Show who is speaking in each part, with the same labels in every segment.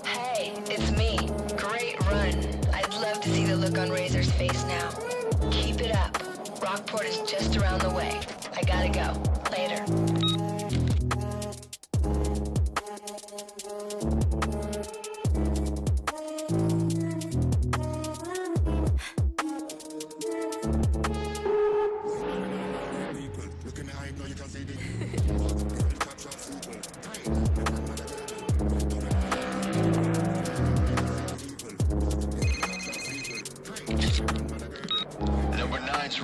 Speaker 1: Hey, it's me. Great run. I'd love to see the look on Razor's face now. Keep it up. Rockport is just around the way. I gotta go. Later.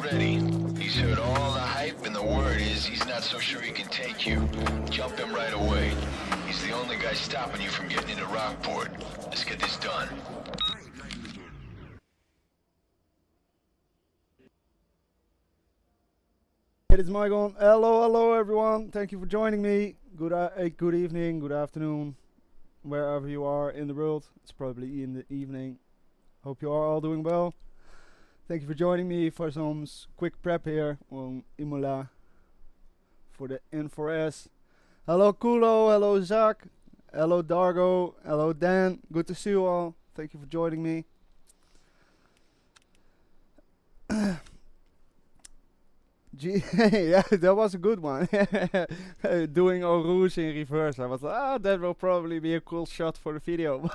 Speaker 2: Ready. He's heard all the hype, and the word is he's not so sure he can take you. Jump him right away. He's the only guy stopping you from getting into Rockport. Let's get this done.
Speaker 3: It is Micheal. Hello everyone. Thank you for joining me. Good evening, good afternoon, wherever you are in the world. It's probably in the evening. Hope you are all doing well. Thank you for joining me for some quick prep here on Imola for the N4S. Hello Coolonow, hello Zach, hello Dargo, hello Dan. Good to see you all. Thank you for joining me. Yeah, that was a good one. Doing Eau Rouge in reverse. I was like, that will probably be a cool shot for the video.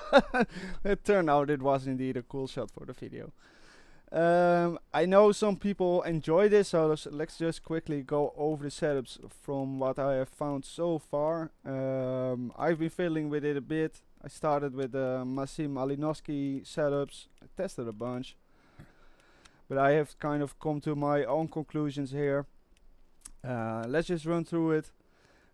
Speaker 3: It turned out it was indeed a cool shot for the video. I know some people enjoy this, so let's just quickly go over the setups from what I have found so far. I've been fiddling with it a bit. I started with the Massim Alinowski setups. I tested a bunch, but I have kind of come to my own conclusions here. Let's just run through it.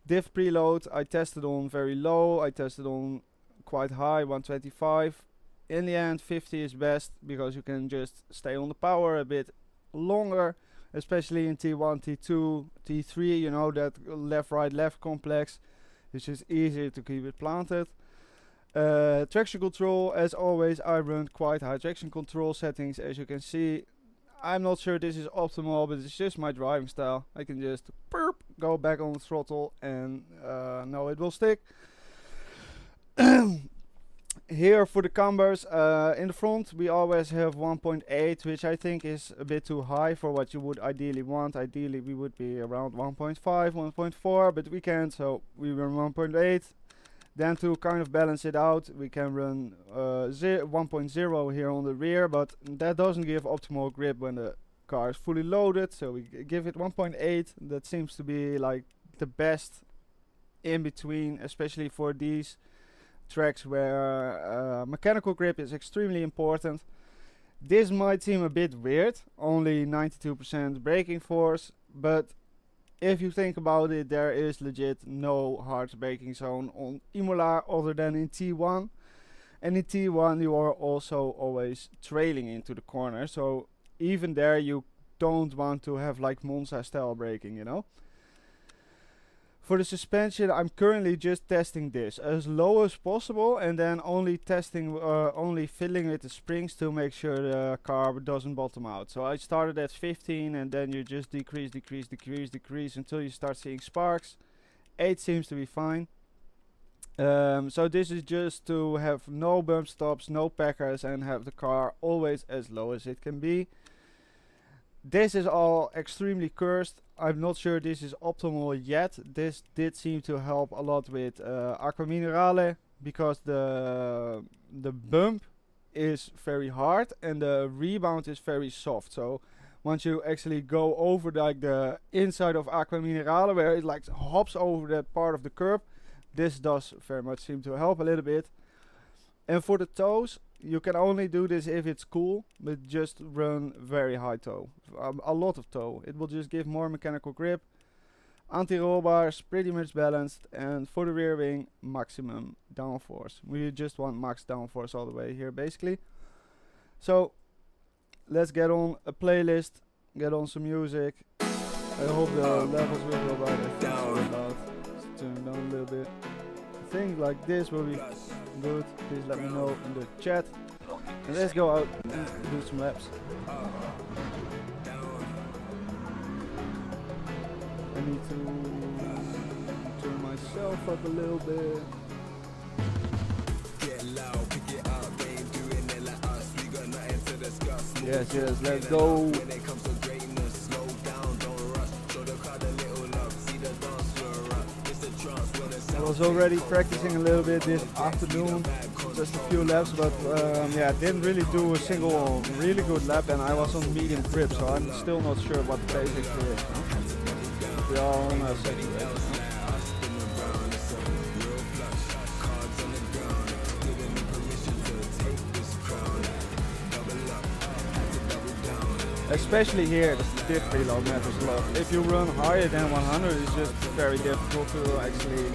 Speaker 3: Diff preload, I tested on very low, I tested on quite high, 125. In the end, 50 is best because you can just stay on the power a bit longer, especially in T1, T2, T3, you know, that left, right, left complex. It's just easier to keep it planted. Traction control, as always, I run quite high traction control settings, as you can see. I'm not sure this is optimal, but it's just my driving style. I can just go back on the throttle and no, it will stick. Here for the combers, in the front we always have 1.8, which I think is a bit too high for what you would ideally want. Ideally we would be around 1.5, 1.4, but we can't, so we run 1.8. Then to kind of balance it out, we can run 1.0 here on the rear, but that doesn't give optimal grip when the car is fully loaded, so we give it 1.8. That seems to be like the best in between, especially for these tracks where mechanical grip is extremely important. This might seem a bit weird, only 92% braking force, but if you think about it, there is legit no hard braking zone on Imola other than in T1, and in T1 you are also always trailing into the corner, so even there you don't want to have like Monza style braking, you know. For the suspension, I'm currently just testing this as low as possible, and then only testing, only filling with the springs to make sure the car doesn't bottom out. So I started at 15, and then you just decrease until you start seeing sparks. 8 seems to be fine. So this is just to have no bump stops, no packers, and have the car always as low as it can be. This is all extremely cursed. I'm not sure this is optimal yet. This did seem to help a lot with Aqua Minerale, because the bump is very hard and the rebound is very soft. So once you actually go over like the inside of Aqua Minerale, where it like hops over that part of the curb, this does very much seem to help a little bit. And for the toes, you can only do this if it's cool, but just run very high toe, a lot of toe. It will just give more mechanical grip. Anti-roll bars pretty much balanced, and for the rear wing, maximum downforce. We just want max downforce all the way here basically. So let's get on a playlist, get on some music. I hope the levels will go right. I think so loud. Let's turn it down a little bit. I think like this will be good. Please let me know in the chat. And let's go out and do some laps. I need to turn my myself up a little bit. Yes, yes, let's go. I was already practicing a little bit this afternoon, just a few laps, but yeah, didn't really do a single really good lap, and I was on medium grip, so I'm still not sure what the basics is. We are on a second race. Especially here, the diff preload matters a lot. If you run higher than 100, it's just very difficult to actually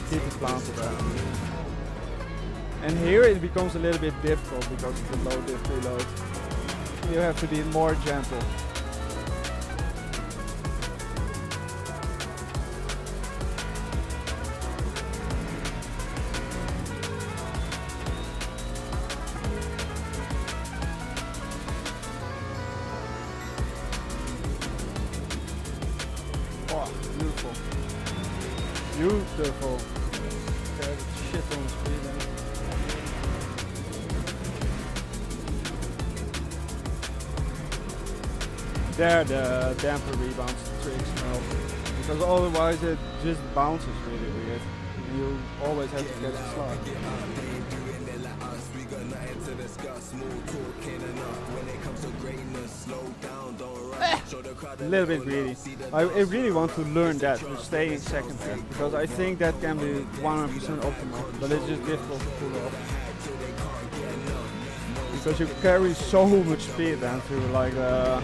Speaker 3: keep it planted down. And here it becomes a little bit difficult because of the low diff preload. You have to be more gentle. Beautiful. There's shit on the speed. There the damper rebounds tricks help. Because otherwise it just bounces really weird. You always have to get it slide. A little bit greedy. I really want to learn that, to stay in second there, because I think that can be 100% optimal, but it's just difficult to pull off. Because you carry so much speed then to like the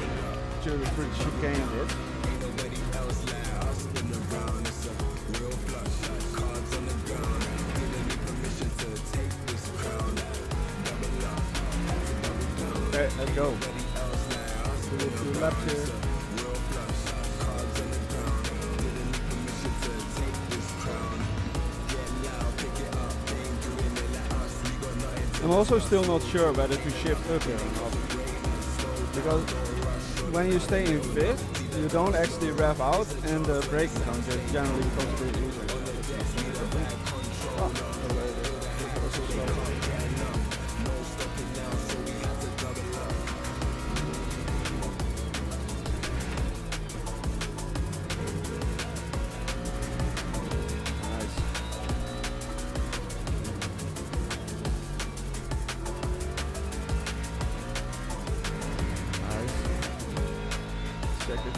Speaker 3: chicane bit. Okay, let's go. Do a few laps here. I'm also still not sure whether to shift up here or not. Because when you stay in fifth, you don't actually rev out and the braking count just generally becomes a bit easier.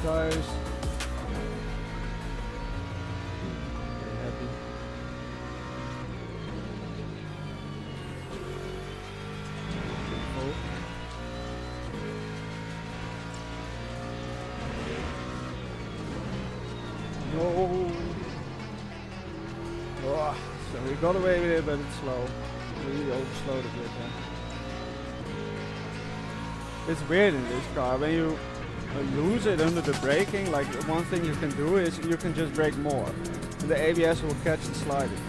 Speaker 3: Tires. Very happy. No. Oh, so we got away with it, but it's slow. Really overslowed a bit. It's weird in this car when you lose it under the braking. Like one thing you can do is you can just brake more and the ABS will catch the sliding,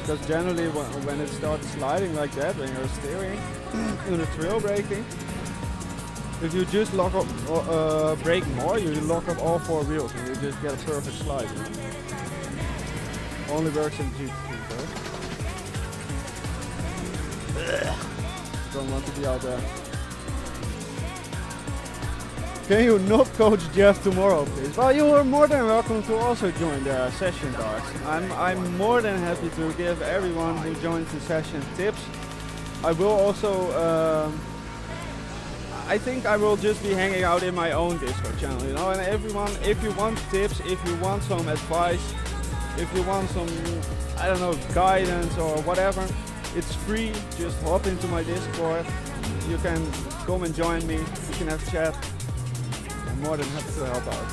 Speaker 3: because generally when it starts sliding like that, when you're steering in the trail braking, if you just lock up brake more, you lock up all four wheels and you just get a perfect slide. Only works in GT though. Don't want to be out there. Can you not coach Jeff tomorrow, please? Well, you are more than welcome to also join the session, guys. I'm more than happy to give everyone who joins the session tips. I will also, I think I will just be hanging out in my own Discord channel, you know. And everyone, if you want tips, if you want some advice, if you want some, I don't know, guidance or whatever, it's free. Just hop into my Discord. You can come and join me. You can have a chat. More than happy to help out,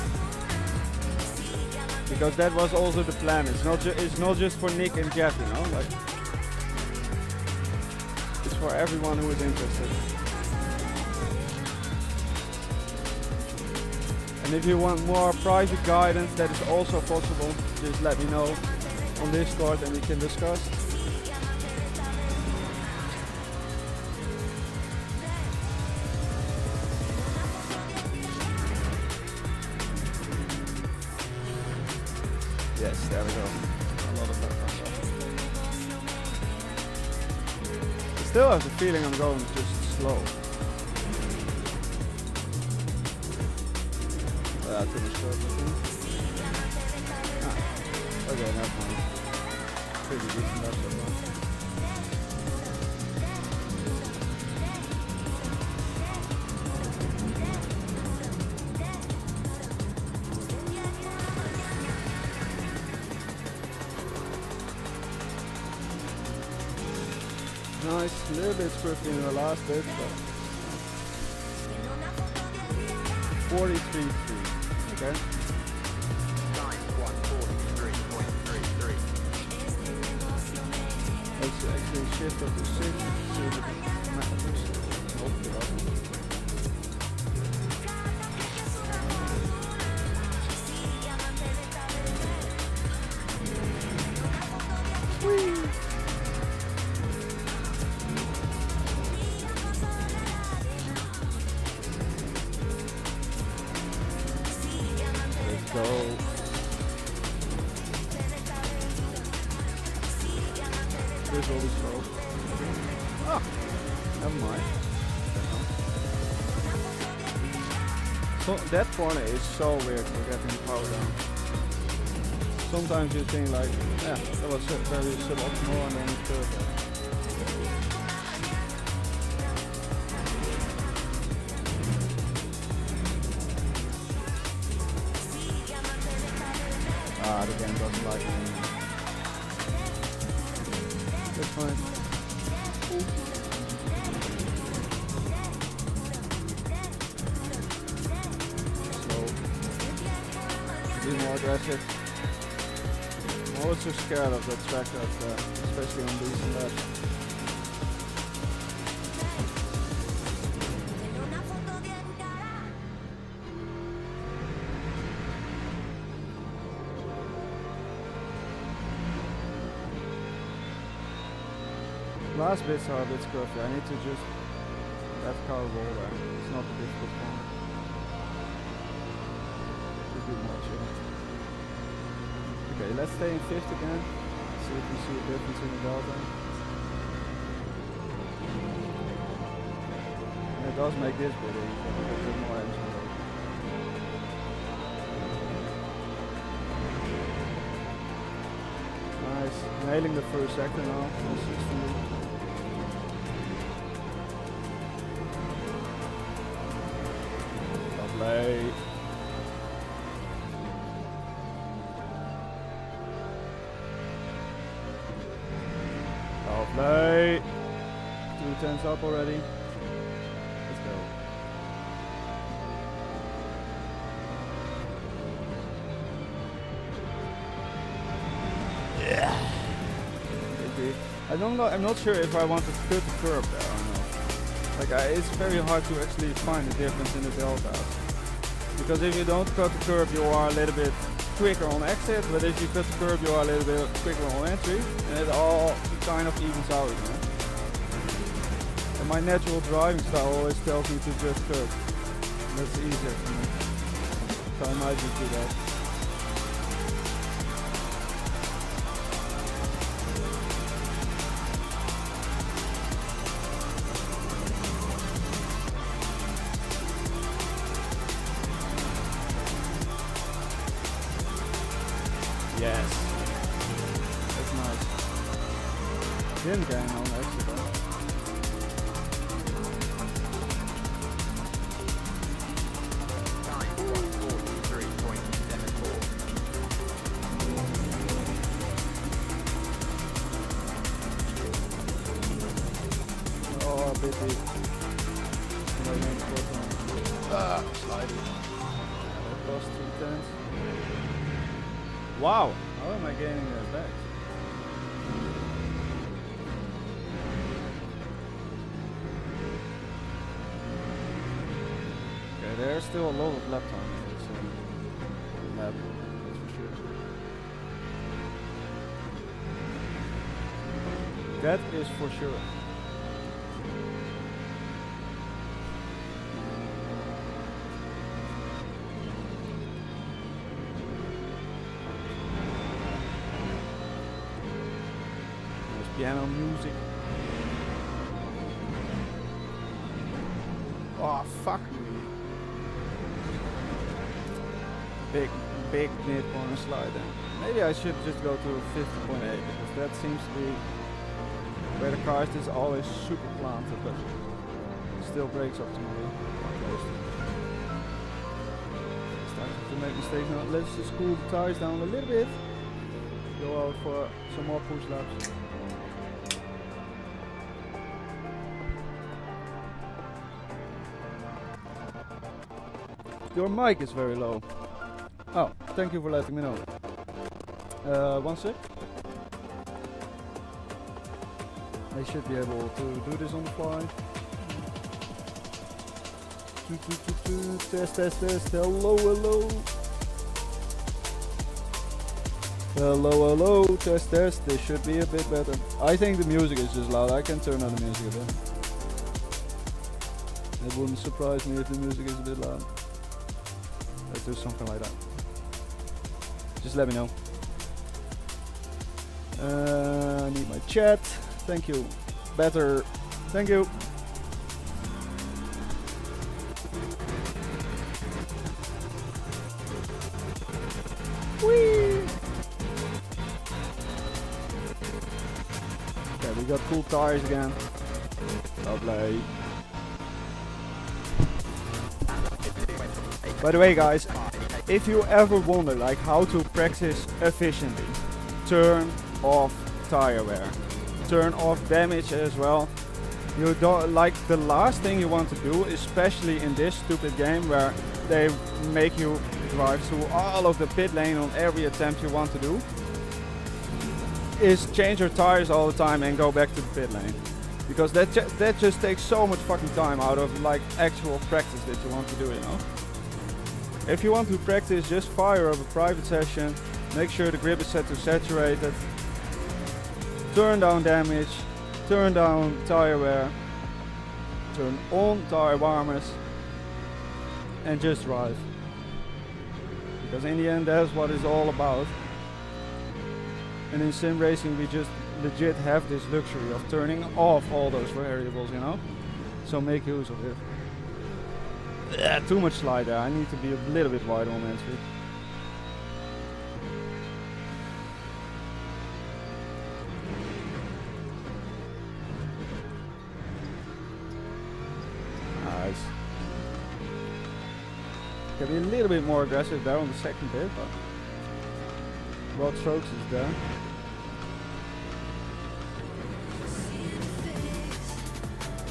Speaker 3: because that was also the plan. It's not just for Nick and Jeff, you know, like it's for everyone who is interested. And if you want more private guidance, that is also possible. Just let me know on Discord and we can discuss. Yes, there we go. A lot of lap time. I still have the feeling I'm going just slow. Too much curve, I think. Okay, that's fine. Pretty decent lap so far. Nice, a little bit scruffy in the last bit, but 43.3. Okay. Let's actually shift up to 6 so that it matters. Hopefully awesome. Let's go. This will be slow. Ah, never mind. So that corner is so weird for getting the power down. Sometimes you think like, yeah, that was very suboptimal and then it's perfect. Ah, the game doesn't like me. That's fine. Slow. Be more aggressive. I'm always so scared of that track up there, especially on these and that. Last bits are a bit scruffy. I need to just let the car roll there. It's not a difficult one. Should be more chill. Okay, let's stay in 5th again. See if we see a difference in the delta. And it does make this bit easier because there's more engine load. Nice. Nailing the first sector now. Consistently. Lovely. Lovely. 2 tenths up already. Let's go. Yeah. I don't know. I'm not sure if I want to cut the curb there or not. Like, it's very hard to actually find the difference in the deltas. Because if you don't cut the curb, you are a little bit quicker on exit, but if you cut the curb, you are a little bit quicker on entry, and it all kind of evens out again. And my natural driving style always tells me to just cut. That's easier for me. So I might just do that. Yes. That's nice. Didn't gain on exit though. Oh, a bit deep. Sliding. That cost 2 tenths. Wow, how am I gaining that back? Okay, there's still a lot of lap time in this lap, that's for sure. That is for sure. piano music. Oh fuck me. Big mid corner slide then. Maybe I should just go to 50.8 because that seems to be where the car is always super planted, but still brakes optimally. Starting to make mistakes now. Let's just cool the tires down a little bit. Go out for some more push laps. Your mic is very low. Oh, thank you for letting me know. 1 sec. I should be able to do this on the fly. Test. Hello. Hello. Test. This should be a bit better. I think the music is just loud. I can turn on the music a bit. It wouldn't surprise me if the music is a bit loud. Let's do something like that. Just let me know. I need my chat. Thank you. Better. Thank you. Whee! Okay, we got cool tires again. Lovely. By the way, guys, if you ever wonder like how to practice efficiently, turn off tire wear, turn off damage as well. You don't like the last thing you want to do, especially in this stupid game where they make you drive through all of the pit lane on every attempt you want to do, is change your tires all the time and go back to the pit lane, because that just takes so much fucking time out of like actual practice that you want to do, you know. If you want to practice, just fire up a private session, make sure the grip is set to saturated, turn down damage, turn down tire wear, turn on tire warmers, and just drive. Because in the end, that's what it's all about. And in sim racing, we just legit have this luxury of turning off all those variables, you know? So make use of it. Too much slide there. I need to be a little bit wider on entry. Nice. Can be a little bit more aggressive there on the second bit, but rod strokes is there.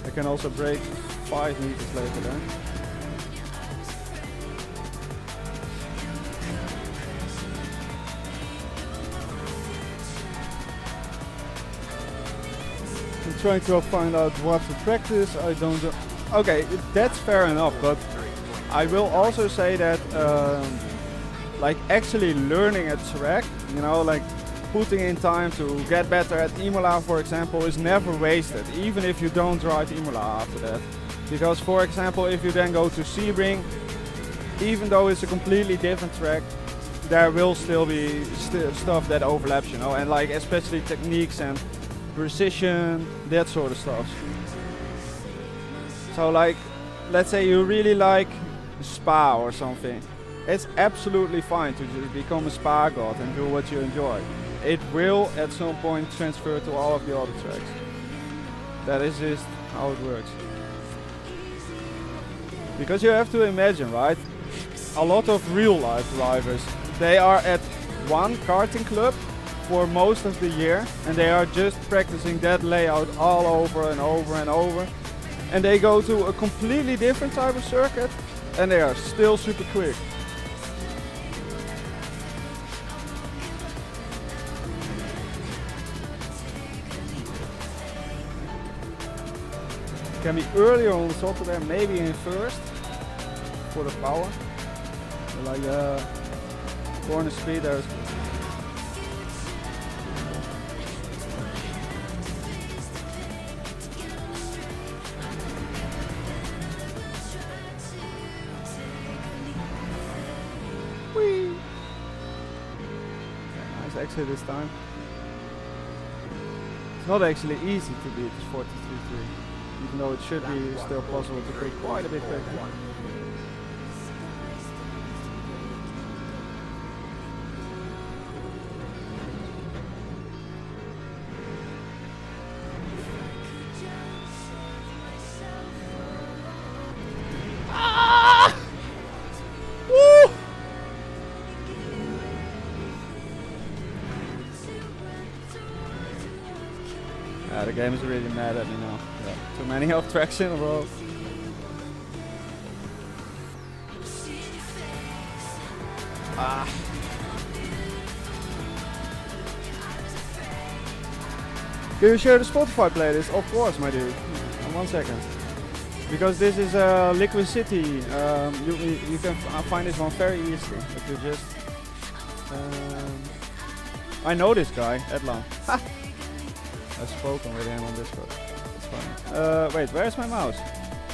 Speaker 3: I can also brake 5 meters later there. I'm trying to find out what to practice. I don't know. Okay, that's fair enough, but I will also say that like actually learning a track, you know, like putting in time to get better at Imola, for example, is never wasted, even if you don't drive Imola after that. Because, for example, if you then go to Sebring, even though it's a completely different track, there will still be stuff that overlaps, you know, and like especially techniques and precision, that sort of stuff. So like, let's say you really like Spa or something, it's absolutely fine to just become a Spa god and do what you enjoy. It will at some point transfer to all of the other tracks. That is just how it works. Because you have to imagine, right? A lot of real life drivers, they are at one karting club for most of the year and they are just practicing that layout all over and over and over. And they go to a completely different type of circuit and they are still super quick. Can be earlier on the top of there, maybe in first for the power. But like corner speed there is good. Whee! Nice exit this time. It's not actually easy to beat this 43.3, even though it should be still possible to quit quite a bit quicker. The game is really mad at me now. Yeah. Too many off tracks in a row. Ah. Can you share the Spotify playlist? Of course, my dude. 1 second. Because this is Liquid City. You can find this one very easily. If you just. I know this guy, Edlan. I've spoken with him on Discord. It's funny. Wait, where's my mouse?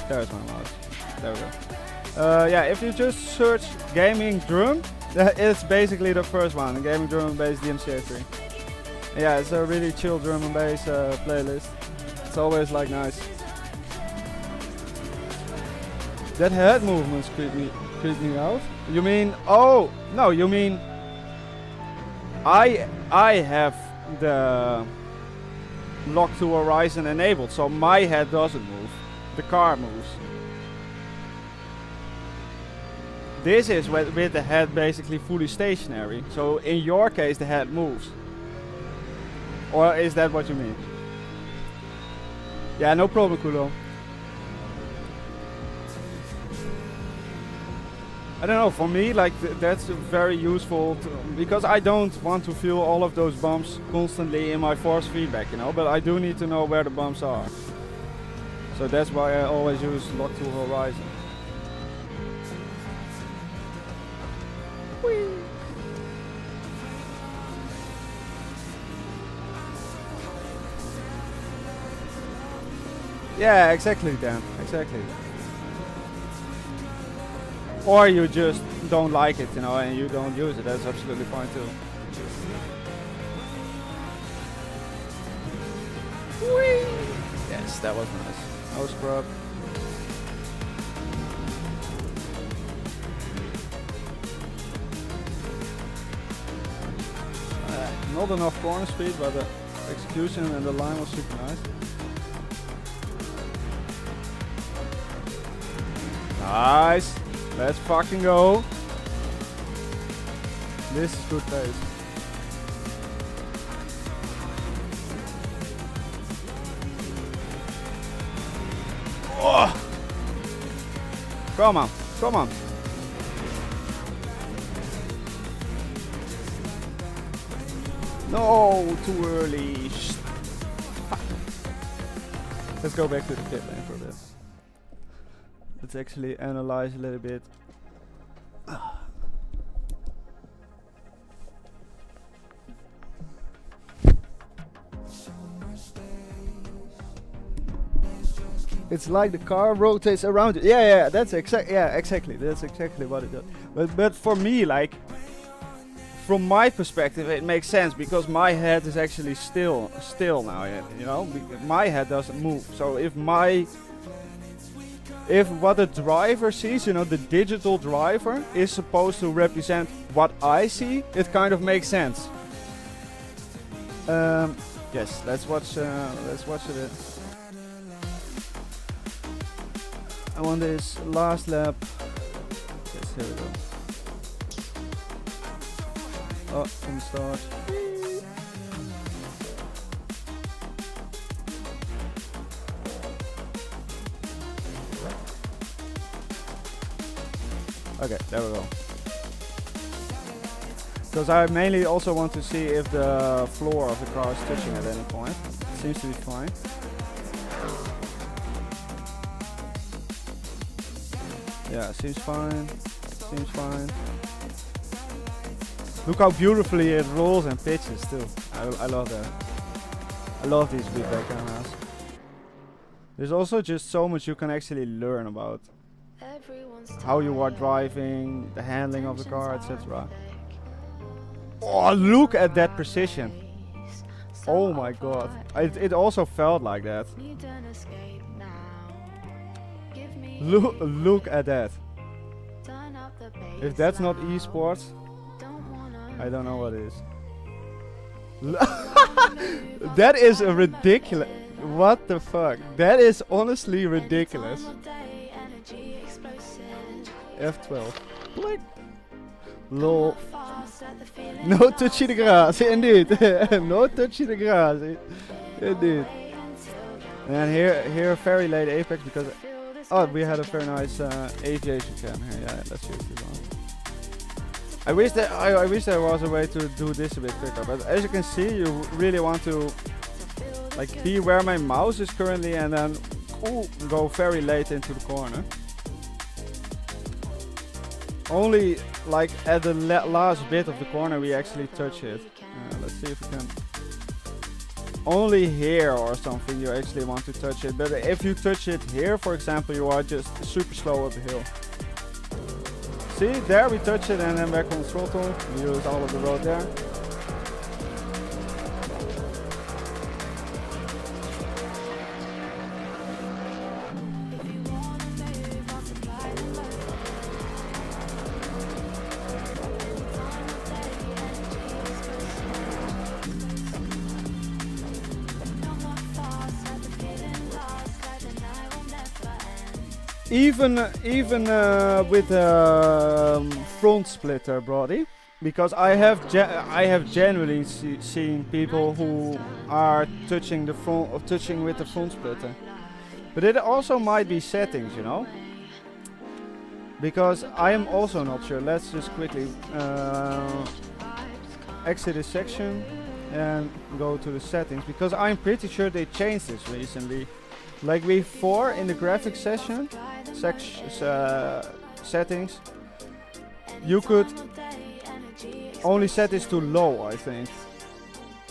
Speaker 3: There's my mouse. There we go. Yeah, if you just search gaming drum, it's basically the first one. A gaming drum and bass DMCA3. Yeah, it's a really chill drum and bass playlist. It's always like nice. That head movements creep me out. You mean? Oh no, you mean? I have the lock to Ryzen enabled, so my head doesn't move. The car moves. This is with the head basically fully stationary. So in your case, the head moves. Or is that what you mean? Yeah, no problem, Coolonow. I don't know, for me, like, that's very useful because I don't want to feel all of those bumps constantly in my force feedback, you know, but I do need to know where the bumps are. So that's why I always use lock to horizon. Whee! Yeah, exactly, Dan, exactly. Or you just don't like it, you know, and you don't use it. That's absolutely fine too. Whee! Yes, that was nice. No scrub. Not enough corner speed, but the execution and the line was super nice. Nice. Let's fucking go. This is good pace. Oh! Come on, come on. No, too early. Let's go back to the pit lane for a bit. Let's actually analyze a little bit. It's like the car rotates around it. Yeah, that's exactly. Yeah, exactly. That's exactly what it does. But for me, like, from my perspective, it makes sense because my head is actually still now. You know, my head doesn't move. So if what the driver sees, you know, the digital driver is supposed to represent what I see, it kind of makes sense. Yes, let's watch a bit. I want this last lap. Yes, here we go. Oh, from the start. Okay, there we go. Because I mainly also want to see if the floor of the car is touching at any point. It seems to be fine. Yeah, seems fine. Seems fine. Look how beautifully it rolls and pitches too. I love that. I love these feedback cameras. There's also just so much you can actually learn about how you are driving, the handling of the car, etc. Oh, look at that precision. Oh my god. It also felt like that. Look at that. If that's not esports, I don't know what is. That is a ridiculous. What the fuck? That is honestly ridiculous. F12. Click. Lol. No touchy the grass, indeed. No touchy the grass, indeed. And here very late Apex because we had a very nice aviation cam here. Yeah, let's use this one. I wish there was a way to do this a bit quicker, but as you can see, you really want to like be where my mouse is currently and then go very late into the corner. Only like at the last bit of the corner we actually touch it. Let's see if we can. Only here or something you actually want to touch it, but if you touch it here, for example, you are just super slow up the hill. See, there we touch it and then back on the throttle. We use all of the road there. Even with front splitter, Brody, because I have genuinely seen people who are touching the front or touching with the front splitter, but it also might be settings, you know. Because I am also not sure. Let's just quickly exit this section and go to the settings, because I'm pretty sure they changed this recently. Like before in the graphics settings, you could only set this to low, I think.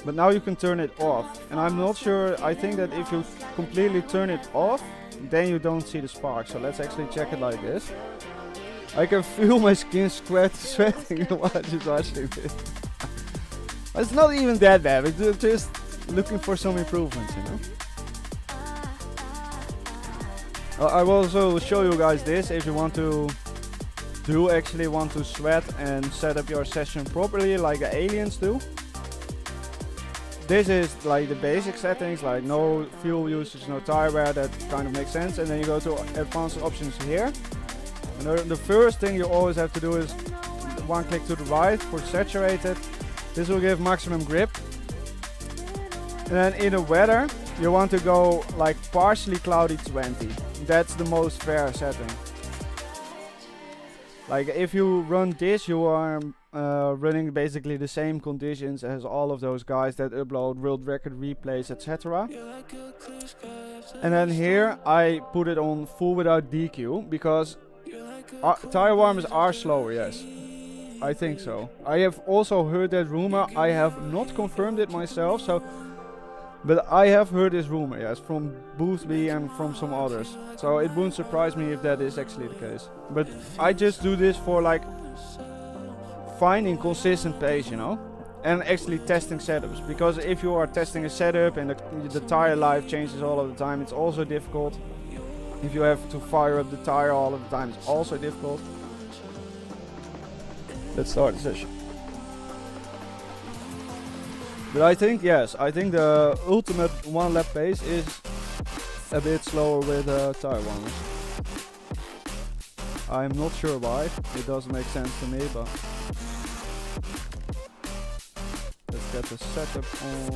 Speaker 3: But now you can turn it off. And I'm not sure, I think that if you completely turn it off, then you don't see the spark. So let's actually check it like this. I can feel my skin sweating while just watching this. It's not even that bad, it's just looking for some improvements, you know. I will also show you guys this if you want to actually want to sweat and set up your session properly like the aliens do. This is like the basic settings, like no fuel usage, no tire wear, that kind of makes sense. And then you go to advanced options here. And the first thing you always have to do is one click to the right for saturated. This will give maximum grip. And then in the weather, you want to go like partially cloudy 20. That's the most fair setting. Like if you run this, you are running basically the same conditions as all of those guys that upload world record replays, etc. And then here I put it on full without DQ because tire warmers are slower, yes. I think so. I have also heard that rumor. I have not confirmed it myself, so but I have heard this rumor, yes, from Boothby and from some others. So it wouldn't surprise me if that is actually the case. But I just do this for like finding consistent pace, you know, and actually testing setups. Because if you are testing a setup and the tire life changes all of the time, it's also difficult. If you have to fire up the tire all of the time, it's also difficult. Let's start the session. But I think, yes, I think the ultimate one lap pace is a bit slower with tire warmers. I'm not sure why, it doesn't make sense to me, but let's get the setup on.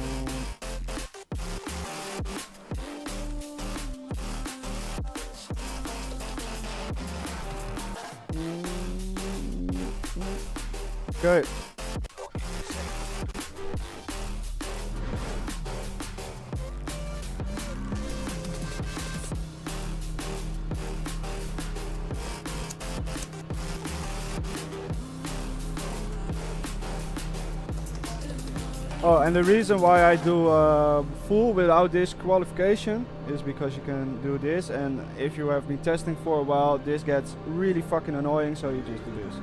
Speaker 3: Okay. Oh, and the reason why I do full without this qualification is because you can do this, and if you have been testing for a while, this gets really fucking annoying, so you just do this.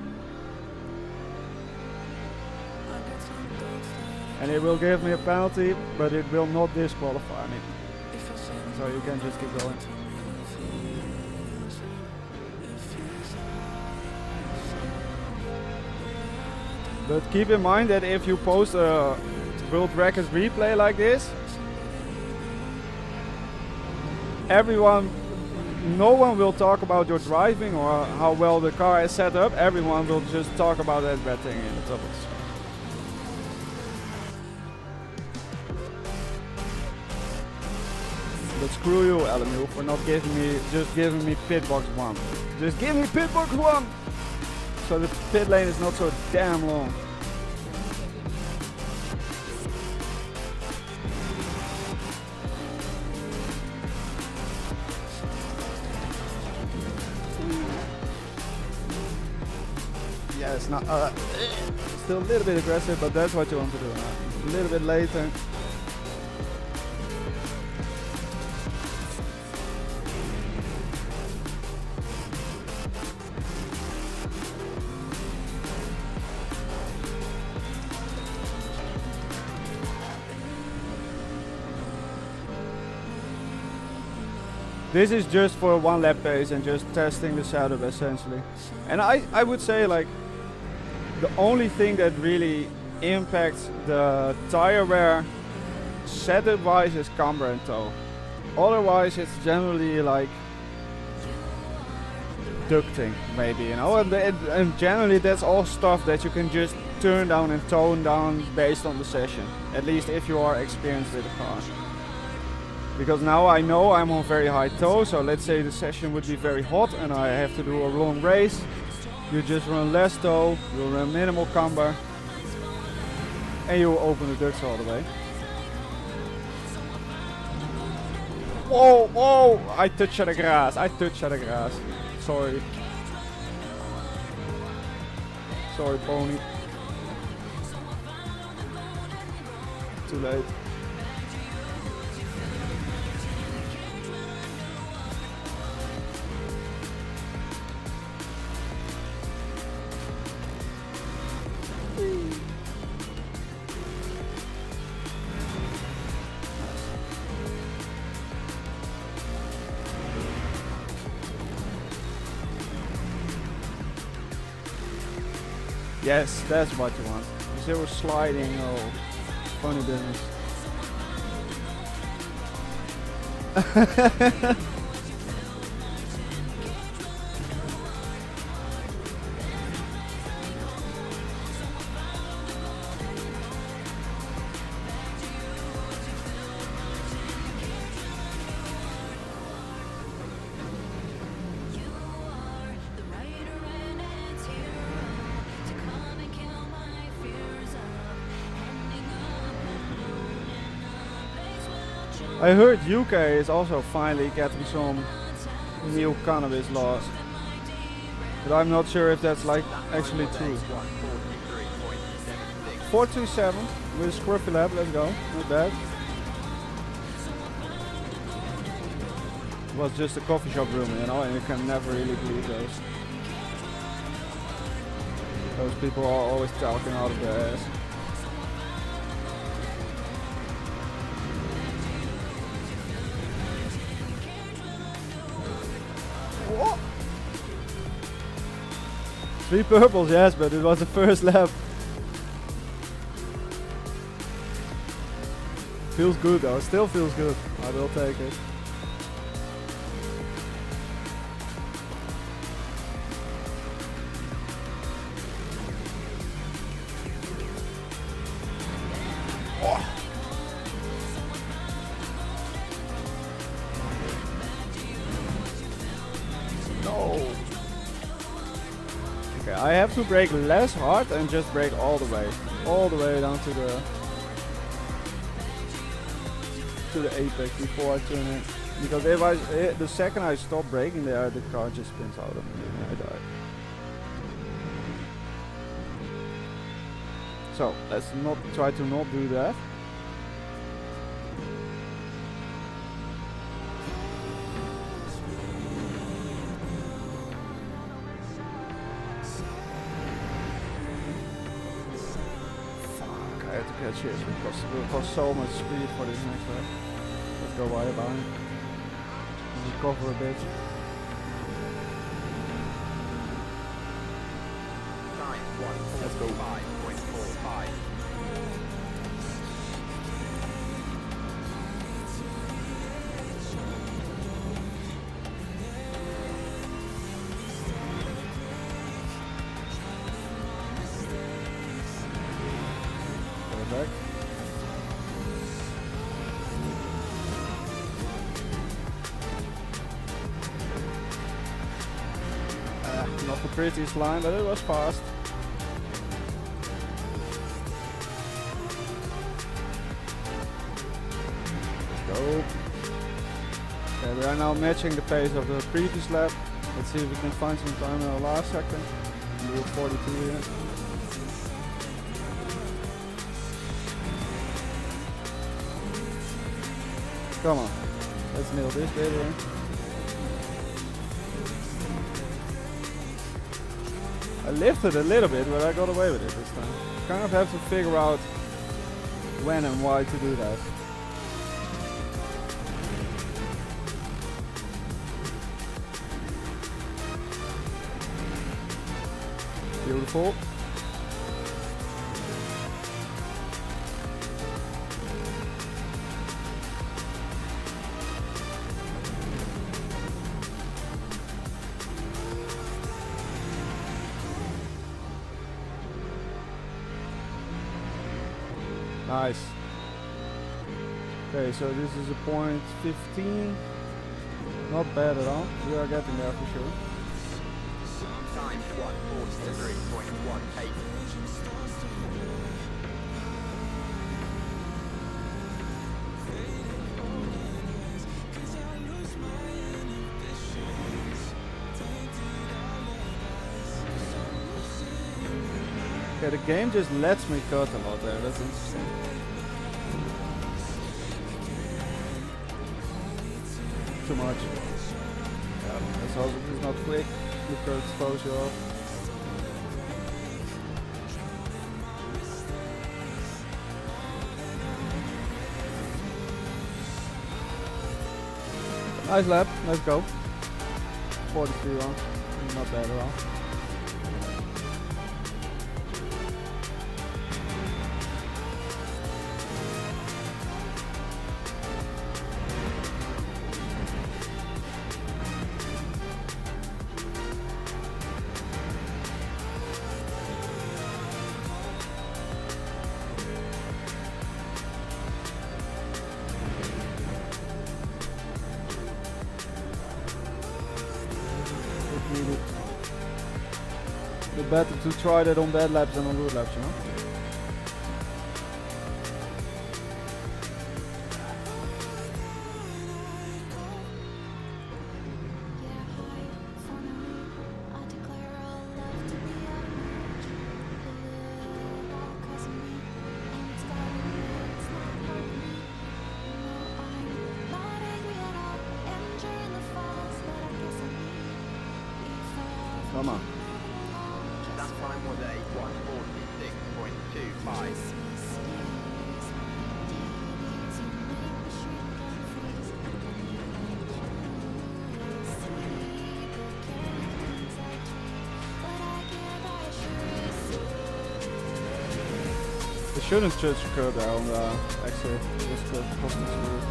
Speaker 3: and it will give me a penalty, but it will not disqualify me. So you can just keep going. But keep in mind that if you post a World Records replay like this, no one will talk about your driving or how well the car is set up. Everyone will just talk about that bad thing in the doubles. But screw you, LMU, for not giving me pitbox 1. Just give me pitbox 1! So the pit lane is not so damn long. Yeah, it's not still a little bit aggressive, but that's what you want to do now. A little bit later. This is just for a 1 lap pace and just testing the setup essentially. And I would say like the only thing that really impacts the tire wear setup wise is camber and toe. Otherwise it's generally like ducting maybe, you know, and generally that's all stuff that you can just turn down and tone down based on the session, at least if you are experienced with the car. Because now I know I'm on very high toe, so let's say the session would be very hot and I have to do a long race. You just run less toe, you run minimal camber, and you open the ducts all the way. Whoa, whoa! I touched the grass, Sorry. Sorry, pony. Too late. Yes, that's what you want. Zero sliding, oh, funny business. I heard UK is also finally getting some new cannabis laws, but I'm not sure if that's like actually true. 427 with Scruffy Lab, let's go, not bad. It was just a coffee shop room, you know, and you can never really believe those. Those people are always talking out of their ass. What? 3 purples, yes, but it was the first lap. Feels good though, still feels good. I will take it. I have to brake less hard and just brake all the way down to the apex before I turn in. Because if the second I stop braking there, the car just spins out of me and I die. So let's not try to not do that. catch it. It will cost so much speed for this next lap. Let's go wide behind. Recover a bit. Let's go. 5.45. Back. Not the prettiest line, but it was fast. Let's go. Okay, we are now matching the pace of the previous lap. Let's see if we can find some time in the last second. Do 42 here. Come on, let's nail this bit here. I lifted a little bit, but I got away with it this time. Kind of have to figure out when and why to do that. Beautiful. Nice. Okay, so this is a point 15. Not bad at all. We are getting there for sure.
Speaker 4: Time 1:43.18.
Speaker 3: Okay, the game just lets me cut a lot there. That's interesting. Too much. Yeah, that's also it's not quick. Look at exposure off. Nice lap. Let's go. 43 on. Not bad at all. Better to try that on bad laps than on good laps, you know? Come on.
Speaker 4: That time was a 1:46.25.
Speaker 3: They shouldn't judge the curve there on the exit. Just the costing screw.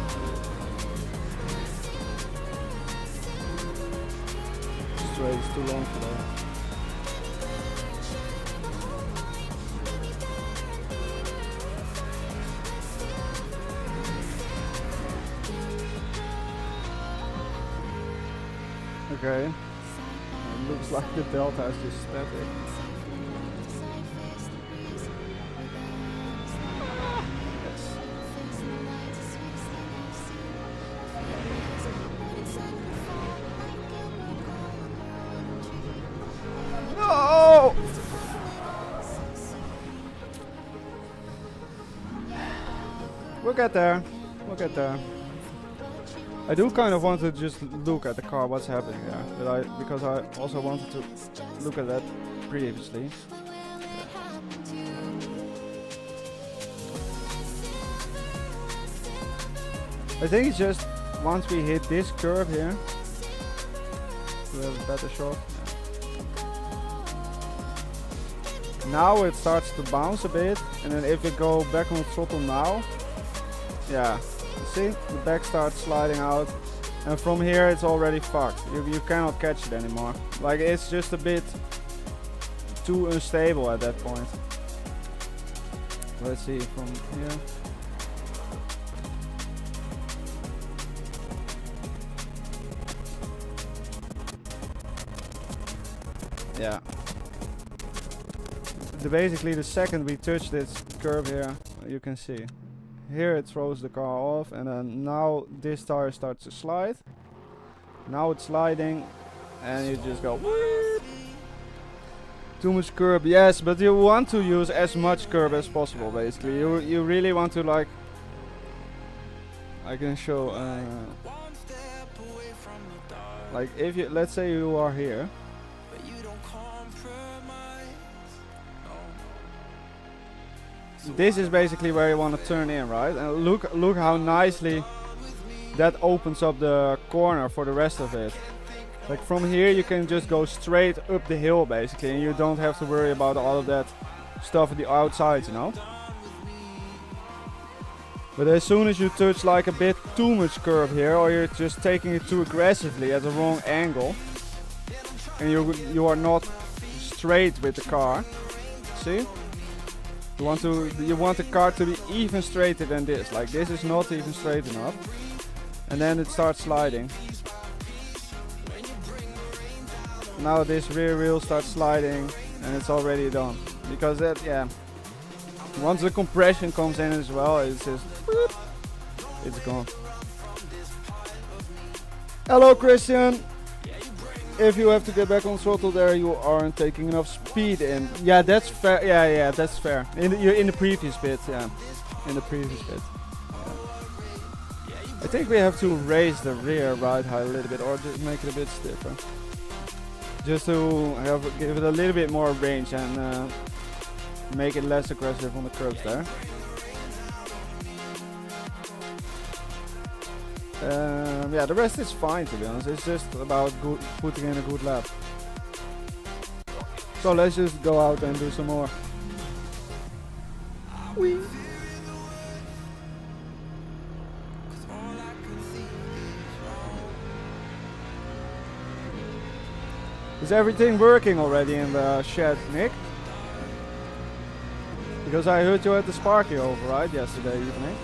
Speaker 3: Straight is too long for that. Okay. It looks like the delta is just static. No! We'll get there. We'll get there. I do kind of want to just look at the car, what's happening there, but because I also wanted to look at that previously. I think it's just once we hit this curve here, we have a better shot. Now it starts to bounce a bit, and then if we go back on throttle now, yeah, see, the back starts sliding out, and from here it's already fucked. You cannot catch it anymore. Like, it's just a bit too unstable at that point. Let's see from here. Yeah. Basically the second we touch this curve here, you can see. Here it throws the car off, and then now this tire starts to slide. Now it's sliding, and you just go whoop. Too much curb, yes, but you want to use as much curb as possible. Basically, you really want to, like, I can show. Like, if you, let's say you are here. This is basically where you want to turn in, right? And look how nicely that opens up the corner for the rest of it. Like, from here you can just go straight up the hill basically, and you don't have to worry about all of that stuff at the outside, you know? But as soon as you touch like a bit too much curve here, or you're just taking it too aggressively at the wrong angle, and you are not straight with the car, see? You want the car to be even straighter than this. Like, this is not even straight enough. And then it starts sliding. Now this rear wheel starts sliding, and it's already done. Because that, yeah. Once the compression comes in as well, it's just whoop, it's gone. Hello, Christian. If you have to get back on throttle there, you aren't taking enough speed in. Yeah, that's fair. Yeah, that's fair. You're in the previous bit, yeah. In the previous bit. Yeah. I think we have to raise the rear ride height a little bit, or just make it a bit stiffer. Just to give it a little bit more range and make it less aggressive on the curbs there. Yeah, the rest is fine, to be honest. It's just about putting in a good lap. So let's just go out and do some more. Whee. Is everything working already in the shed, Nick? Because I heard you had the Sparky over, right, yesterday evening?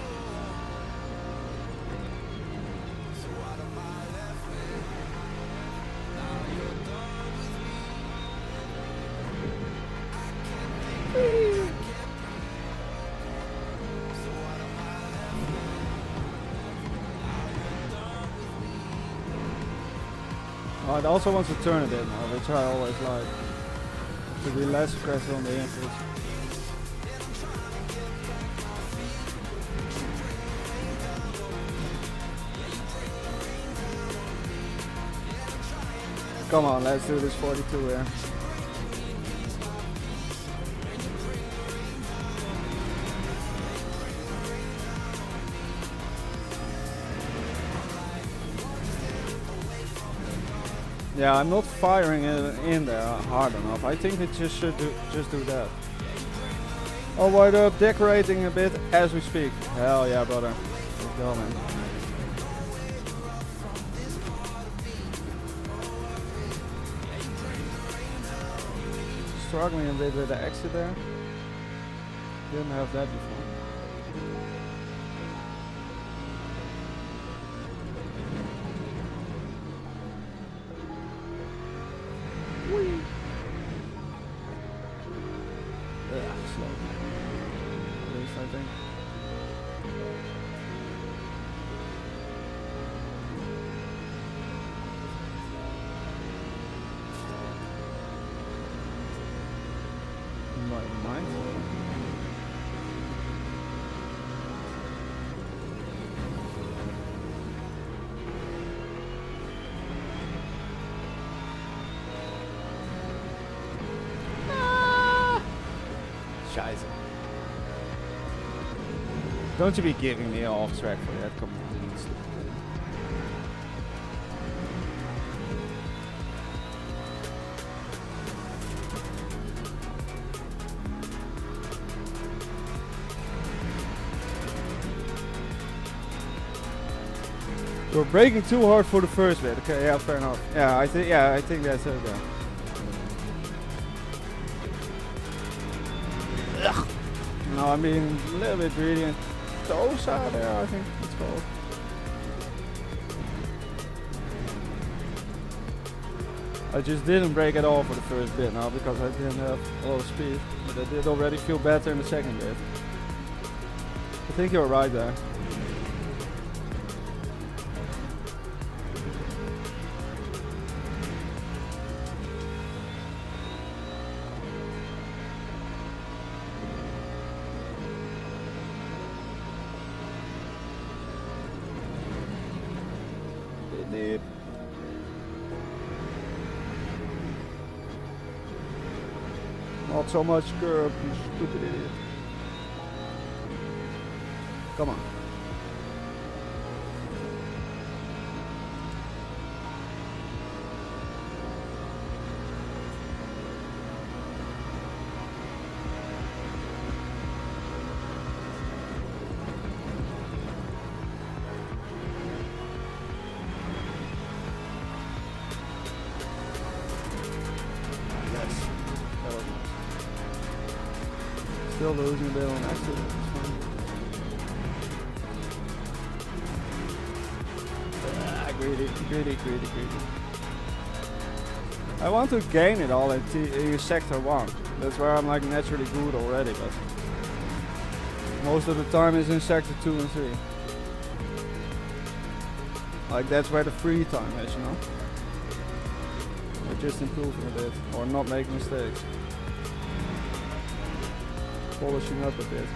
Speaker 3: Oh, it also wants to turn a bit more, which I always like. To be less aggressive on the inputs. Come on, let's do this 42 here. Yeah, I'm not firing it in there hard enough. I think it just should do that. Oh, what up? Decorating a bit as we speak. Hell yeah, brother. Let's go, man. Struggling a bit with the exit there. Didn't have that before. Don't you be giving me off track for that, come on. It's stupid. We're braking too hard for the first bit. Okay, yeah, fair enough. Yeah, I think that's it. Yeah. No, I mean a little bit greedy and toes out there. I think it's called. I just didn't brake at all for the first bit now because I didn't have a lot of speed, but I did already feel better in the second bit. I think you're right there. Not so much curb, you stupid idiot. Come on. Still losing a bit on accident. Greedy. I want to gain it all in sector 1. That's where I'm like naturally good already, but most of the time is in sector 2 and 3. Like that's where the free time is, you know? Or just improving a bit, or not making mistakes. Polishing up a bit.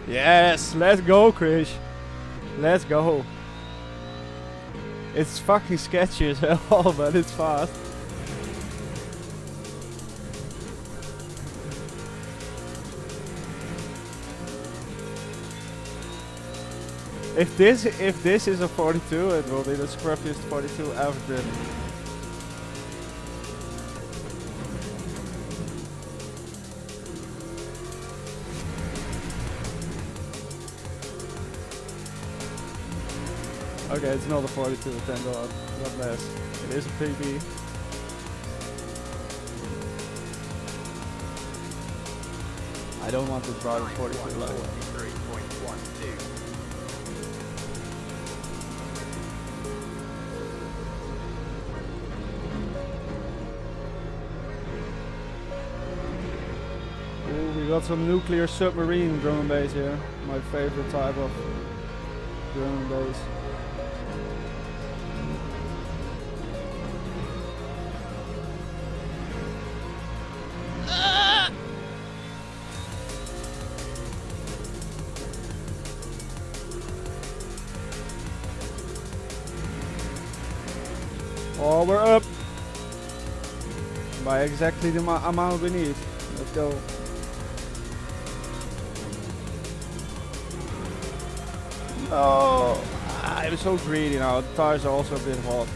Speaker 3: Yes, let's go, Krish. Let's go. It's fucking sketchy as hell, but it's fast. If this is a 42, it will be the scruffiest 42 ever driven. Okay, it's not a 42, thank God. God bless. It is a PB. I don't want to drive a 42 like that. We got some nuclear submarine drone base here. My favorite type of drone base. Oh, we're up by exactly the amount we need. Let's go. Oh, I'm so greedy now. The tires are also a bit hot.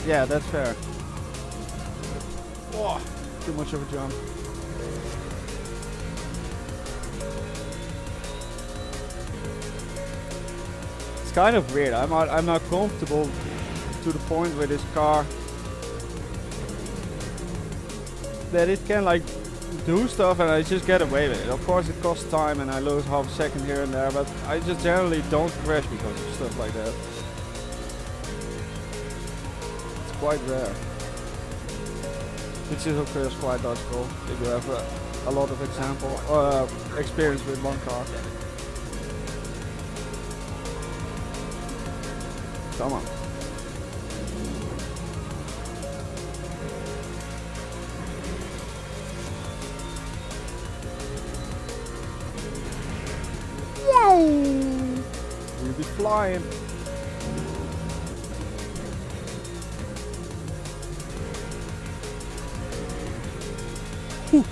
Speaker 3: Yeah, that's fair. Oh, too much of a jump. Kind of weird. I'm not comfortable to the point with this car that it can like do stuff and I just get away with it. Of course it costs time and I lose half a second here and there, but I just generally don't crash because of stuff like that. It's quite rare. Which is of course quite logical if you have a lot of experience with one car. Come on. flying. Whew.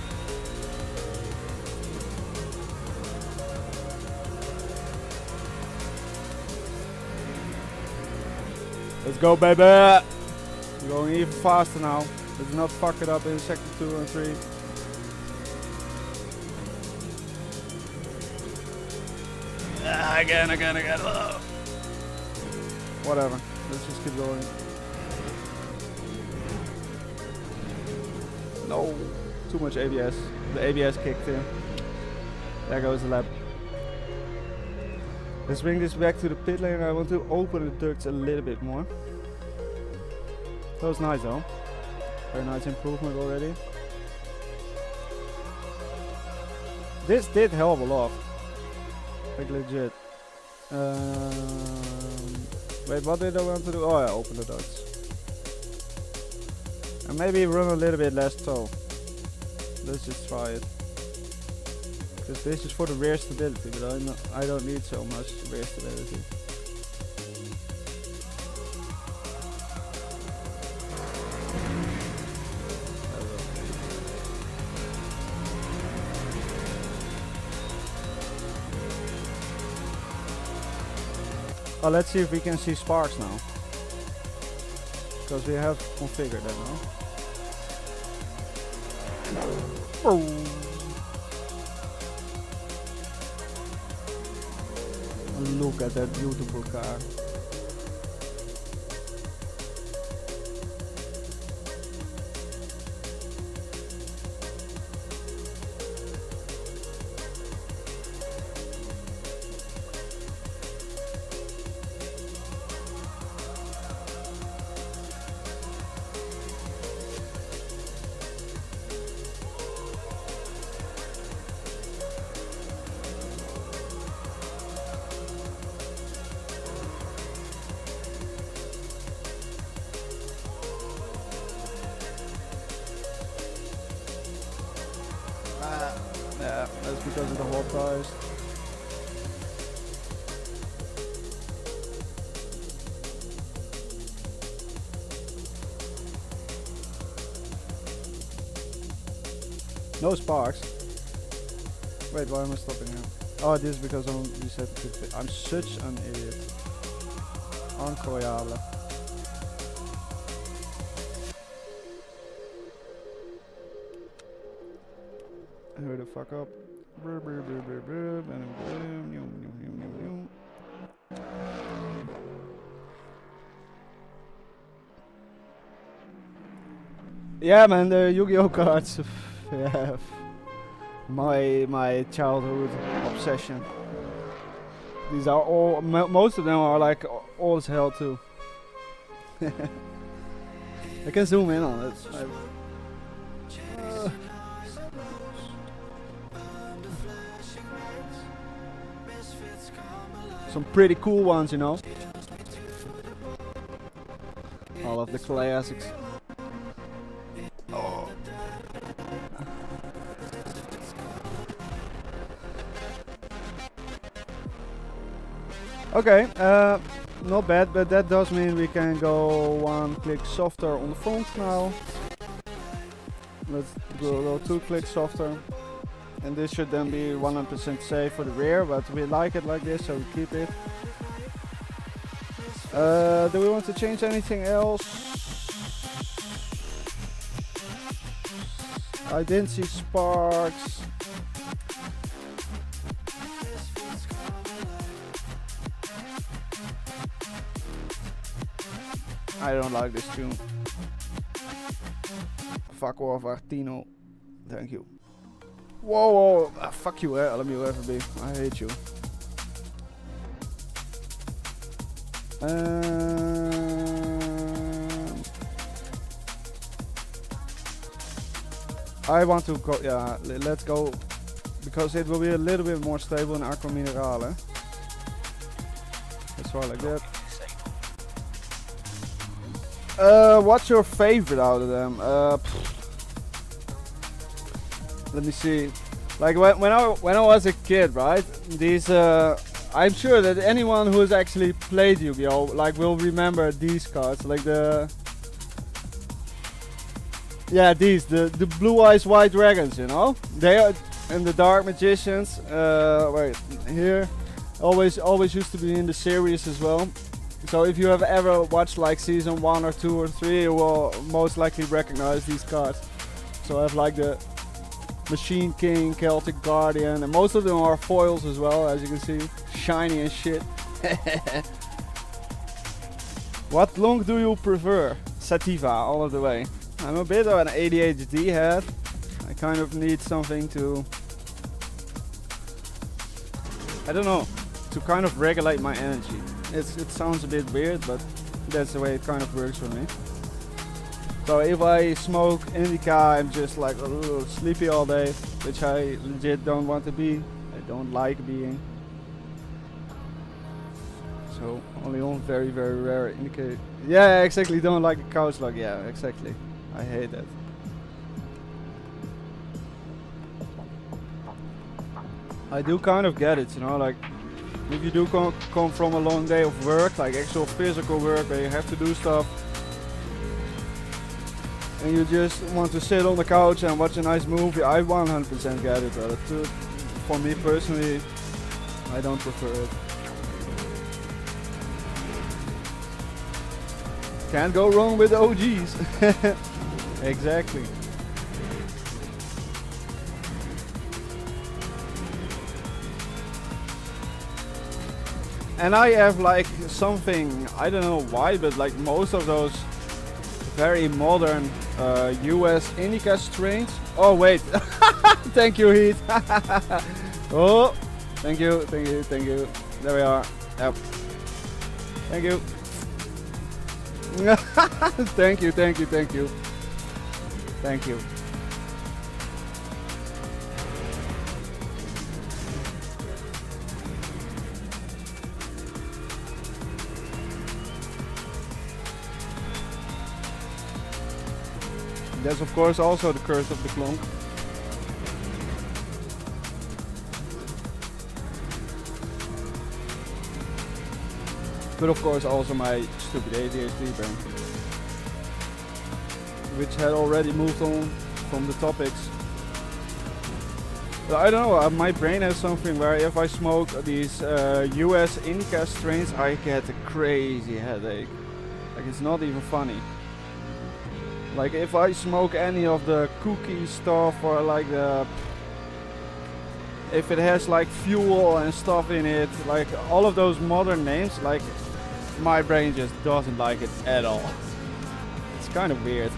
Speaker 3: Let's go, baby! We're going even faster now. Let's not fuck it up in sector 2 and 3. Again. Oh. Whatever. Let's just keep going. No. Too much ABS. The ABS kicked in. There goes the lap. Let's bring this back to the pit lane. I want to open the ducts a little bit more. That was nice though. Very nice improvement already. This did help a lot. Like legit. Wait, what did I want to do? Oh yeah, open the ducts. And maybe run a little bit less tow. Let's just try it. Because this is for the rear stability, but I don't need so much rear stability. Oh, let's see if we can see sparks now. Because we have configured that now. Oh. Look at that beautiful car. Yeah, that's because of the hot tires. No sparks. Wait, why am I stopping now? Oh, this is because I'm reset to 50. I'm such an idiot. Incroyable. Hurry the fuck up. Yeah, man, the Yu-Gi-Oh cards. Yeah, my childhood obsession. These are all, most of them are like old as hell too. I can zoom in on it. Some pretty cool ones, you know. All of the classics. Oh. Okay, not bad, but that does mean we can go one click softer on the front now. Let's go 2 clicks softer. And this should then be 100% safe for the rear, but we like it like this, so we keep it. Do we want to change anything else? I didn't see sparks. I don't like this tune. Fuck off, Artino. Thank you. Whoa, fuck you, LMU-FB. I hate you. I want to go, yeah, let's go, because it will be a little bit more stable in Aqua Minerale. Let's try like that. What's your favorite out of them? Let me see. Like when I was a kid, right? These I I'm sure that anyone who has actually played Yu-Gi-Oh! Like will remember these cards, like the the blue eyes white dragons, you know? They are, and the dark magicians, right here, always used to be in the series as well. So if you have ever watched like season 1 or 2 or 3, you will most likely recognize these cards. So I have like the Machine King, Celtic Guardian, and most of them are foils as well, as you can see. Shiny and shit. What Glonk do you prefer? Sativa, all of the way. I'm a bit of an ADHD head. I kind of need something to, I don't know, to kind of regulate my energy. It sounds a bit weird, but that's the way it kind of works for me. So if I smoke indica, I'm just like a little sleepy all day, which I legit don't want to be. I don't like being. So only on very rare indica. Yeah, exactly. Don't like the couch log. Yeah, exactly. I hate that. I do kind of get it, you know, like if you do come from a long day of work, like actual physical work where you have to do stuff, and you just want to sit on the couch and watch a nice movie, I 100% get it, but for me personally, I don't prefer it. Can't go wrong with OGs. Exactly. And I have like something, I don't know why, but like most of those very modern US indica strains. Oh wait, thank you Heath. Oh, thank you. There we are. Yep. Thank you. Thank you. Thank you. That's of course also the curse of the Glonk. But of course also my stupid ADHD brain, which had already moved on from the topics. But I don't know, my brain has something where if I smoke these US indica strains, I get a crazy headache. Like it's not even funny. Like if I smoke any of the cookie stuff or like the, if it has like fuel and stuff in it, like all of those modern names, like my brain just doesn't like it at all. It's kind of weird.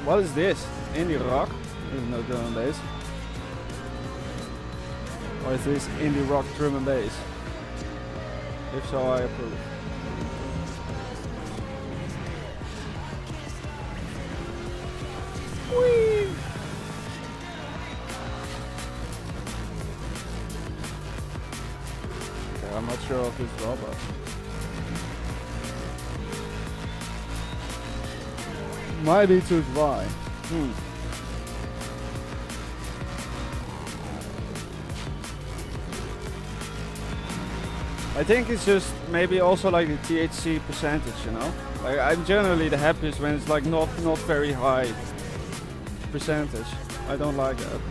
Speaker 3: What is this? Indie rock? Even no drum and bass. Or is this indie rock drum and bass? If so, I approve. Whee! Okay, I'm not sure of this robot. Might be too dry. I think it's just maybe also like the THC percentage, you know? Like I'm generally the happiest when it's like not very high percentage. I don't like that.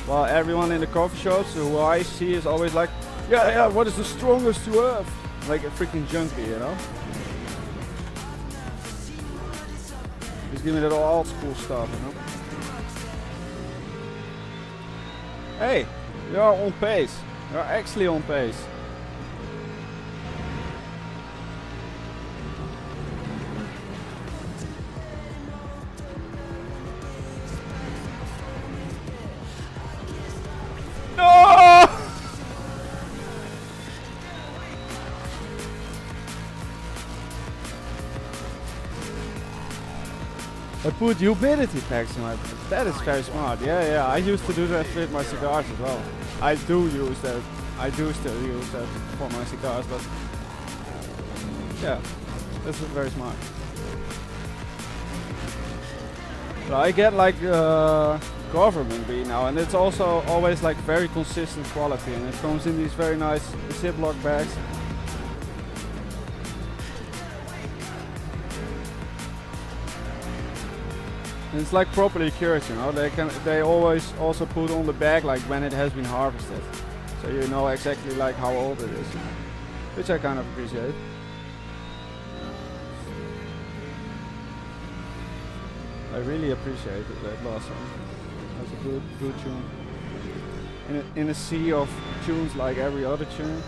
Speaker 3: Well, everyone in the coffee shops who I see is always like, yeah, what is the strongest you have? Like a freaking junkie, you know? Just give me that old school stuff, you know? Hey, you are on pace. You are actually on pace. I put humidity packs in my bed. That is very smart. Yeah, I used to do that with my cigars as well. I do use that. I do still use that for my cigars, but yeah, this is very smart. So I get like government beat now, and it's also always like very consistent quality, and it comes in these very nice Ziploc bags. And it's like properly cured, you know. They always also put on the bag like when it has been harvested, so you know exactly like how old it is, which I kind of appreciate. I really appreciated that last song. That's a good tune. In a sea of tunes like every other tune,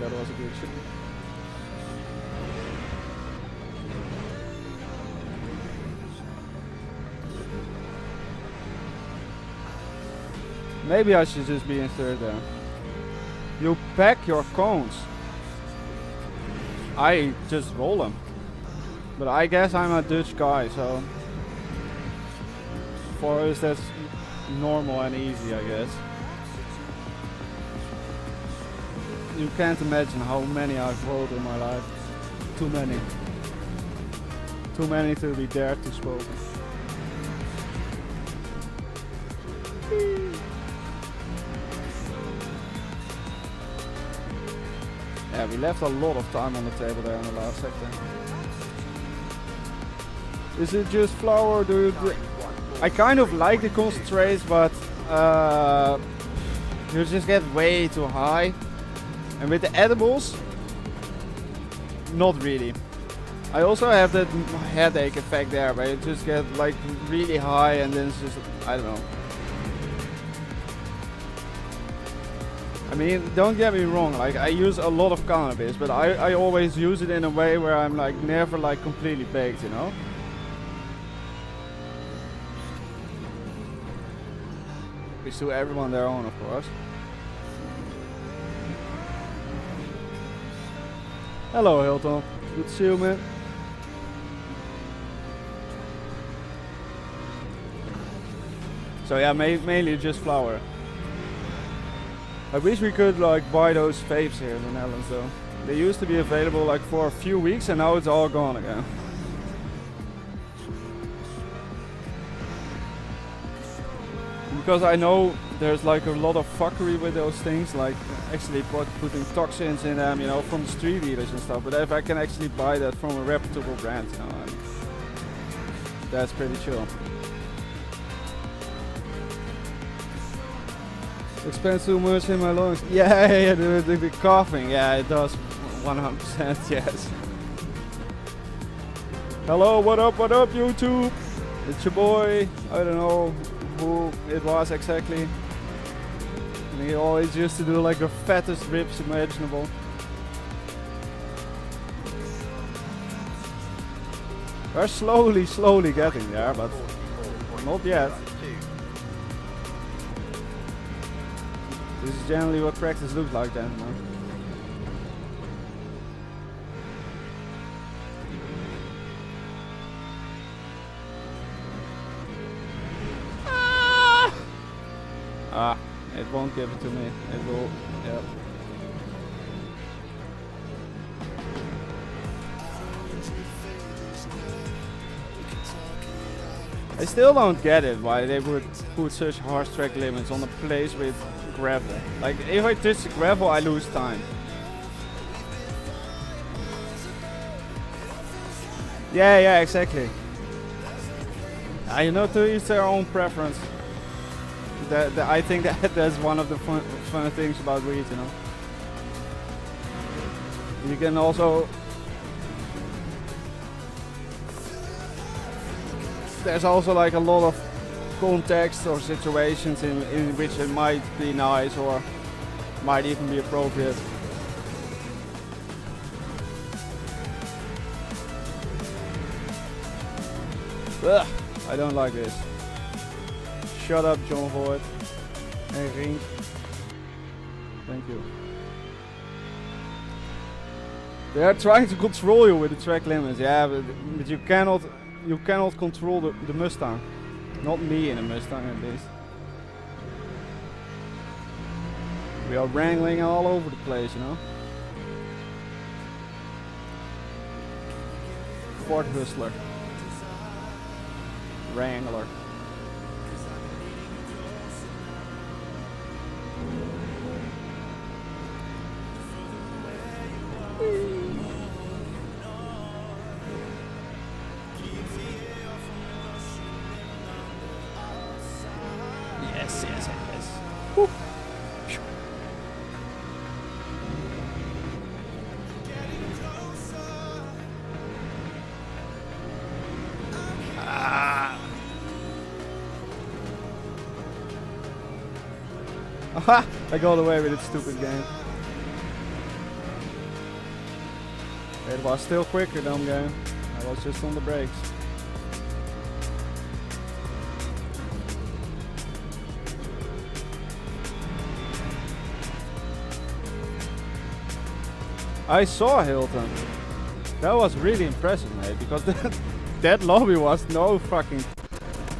Speaker 3: that was a good tune. Maybe I should just be in third there. You pack your cones. I just roll them. But I guess I'm a Dutch guy, so for us that's normal and easy, I guess. You can't imagine how many I've rolled in my life. Too many. Too many to be dared to spoken. Yeah, we left a lot of time on the table there in the last sector. Is it just flour? I kind of like the concentrates, but you just get way too high. And with the edibles, not really. I also have that headache effect there, where you just get like really high and then it's just, I don't know. I mean, don't get me wrong, like I use a lot of cannabis, but I always use it in a way where I'm like never like completely baked, you know? It's to everyone their own, of course. Hello Hilton, good to see you, man. So yeah, mainly just flour. I wish we could like buy those vapes here in the Netherlands though. They used to be available like for a few weeks and now it's all gone again. Because I know there's like a lot of fuckery with those things, like actually putting toxins in them, you know, from the street dealers and stuff. But if I can actually buy that from a reputable brand, you know, that's pretty chill. It spends too much in my lungs. Yeah, the coughing, yeah, it does 100%, yes. Hello, what up, YouTube? It's your boy, I don't know who it was exactly. And he always used to do like the fattest rips imaginable. We're slowly getting there, but not yet. This is generally what practice looks like then, man. It won't give it to me. It will, yep. I still don't get it why they would put such harsh track limits on a place with gravel. Like if I touch the gravel I lose time. Yeah, exactly. You know, to each their own preference. I think that's one of the fun things about weed, you know. You can also... There's also like a lot of context or situations in which it might be nice or might even be appropriate. Ugh, I don't like this. Shut up, John Voigt. Hey, Rink. Thank you. They are trying to control you with the track limits, yeah, but you cannot control the Mustang. Not me in a Mustang, at least. We are wrangling all over the place, you know. Ford Hustler. Wrangler. Aha! I got away with it, stupid game. It was still quicker, dumb game. I was just on the brakes. I saw Hilton. That was really impressive, mate, because that lobby was no fucking...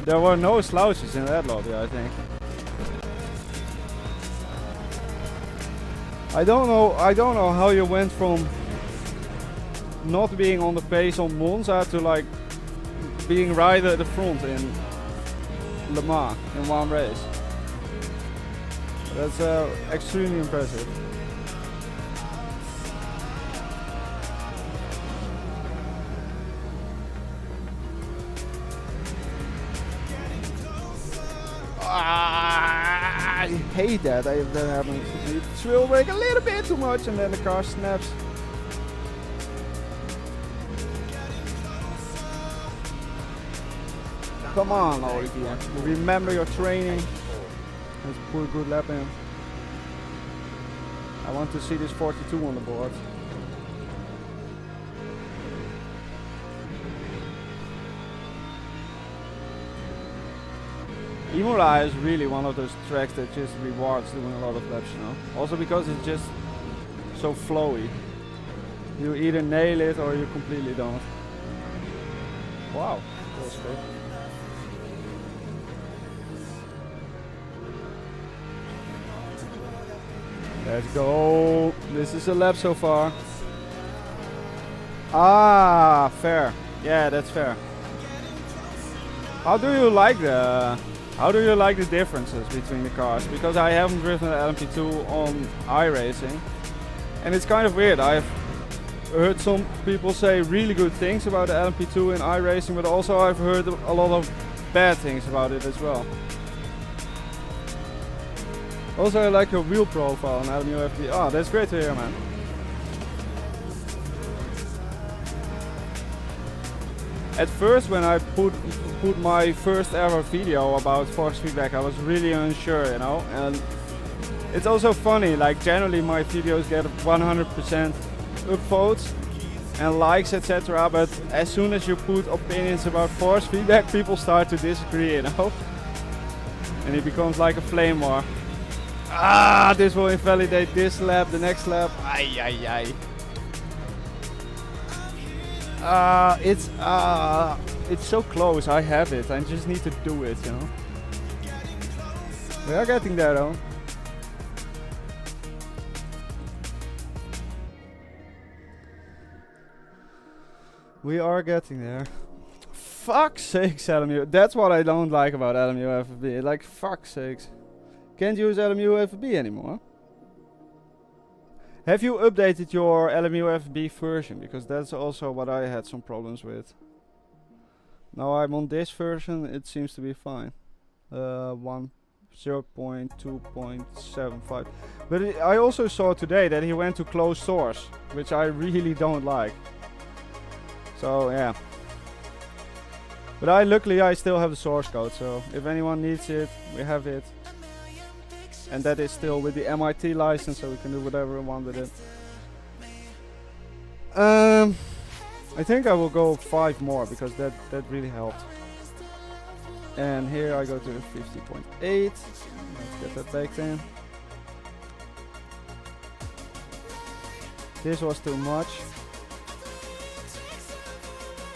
Speaker 3: There were no slouches in that lobby, I think. I don't know how you went from not being on the pace on Monza to like being right at the front in Le Mans in one race. That's extremely impressive. I hate that if that happens. It will brake a little bit too much and then the car snaps. Come on, Olivier. Remember your training. Let's put a good lap in. I want to see this 42 on the board. Imola is really one of those tracks that just rewards doing a lot of laps, you know. Also because it's just so flowy. You either nail it or you completely don't. Wow, that was quick. Let's go. This is a lap so far. Ah, fair. Yeah, that's fair. How do you like the differences between the cars? Because I haven't driven the LMP2 on iRacing, and it's kind of weird. I've heard some people say really good things about the LMP2 in iRacing, but also I've heard a lot of bad things about it as well. Also, I like your wheel profile on LMUFB. Oh, that's great to hear, man. At first, when I put my first ever video about force feedback, I was really unsure, you know. And it's also funny, like generally my videos get 100% upvotes and likes, etc. But as soon as you put opinions about force feedback, people start to disagree, you know. And it becomes like a flame war. Ah, this will invalidate this lap, the next lap. Ay, ay, ay. It's so close. I have it. I just need to do it, you know. We are getting there, though. We are getting there. Fuck's sakes, LMU. That's what I don't like about LMU-FB. Like, fuck's sakes. Can't use LMU-FB anymore. Have you updated your LMU-FB version? Because that's also what I had some problems with. Now I'm on this version, it seems to be fine. 0.2.75. But I also saw today that he went to closed source, which I really don't like. So yeah. But luckily I still have the source code, so if anyone needs it, we have it. And that is still with the MIT license, so we can do whatever we want with it. I think I will go 5 more because that really helped. And here I go to the 50.8. Let's get that baked in. This was too much.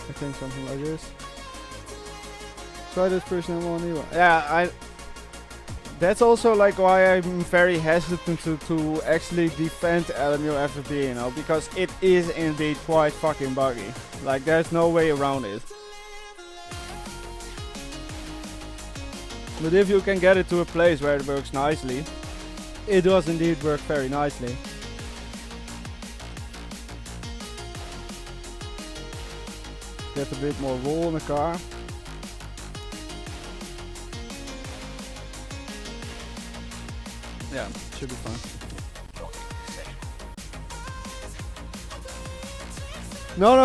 Speaker 3: I think something like this. Try this person in one new. Yeah, that's also like why I'm very hesitant to actually defend LMU-FB, you know, because it is indeed quite fucking buggy. Like there's no way around it. But if you can get it to a place where it works nicely, it does indeed work very nicely. Get a bit more roll in the car. Yeah, should be fine. No,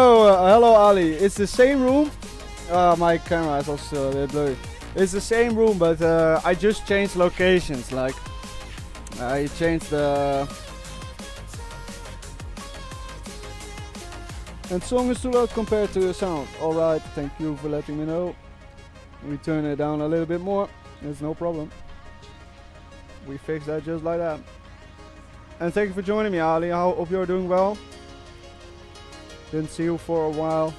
Speaker 3: hello Ali. It's the same room. My camera is also a bit blurry. It's the same room, but I just changed locations. Like, I changed the... And song is too loud compared to the sound. Alright, thank you for letting me know. We turn it down a little bit more. It's no problem. We fix that just like that. And thank you for joining me, Ali. I hope you're doing well. Didn't see you for a while.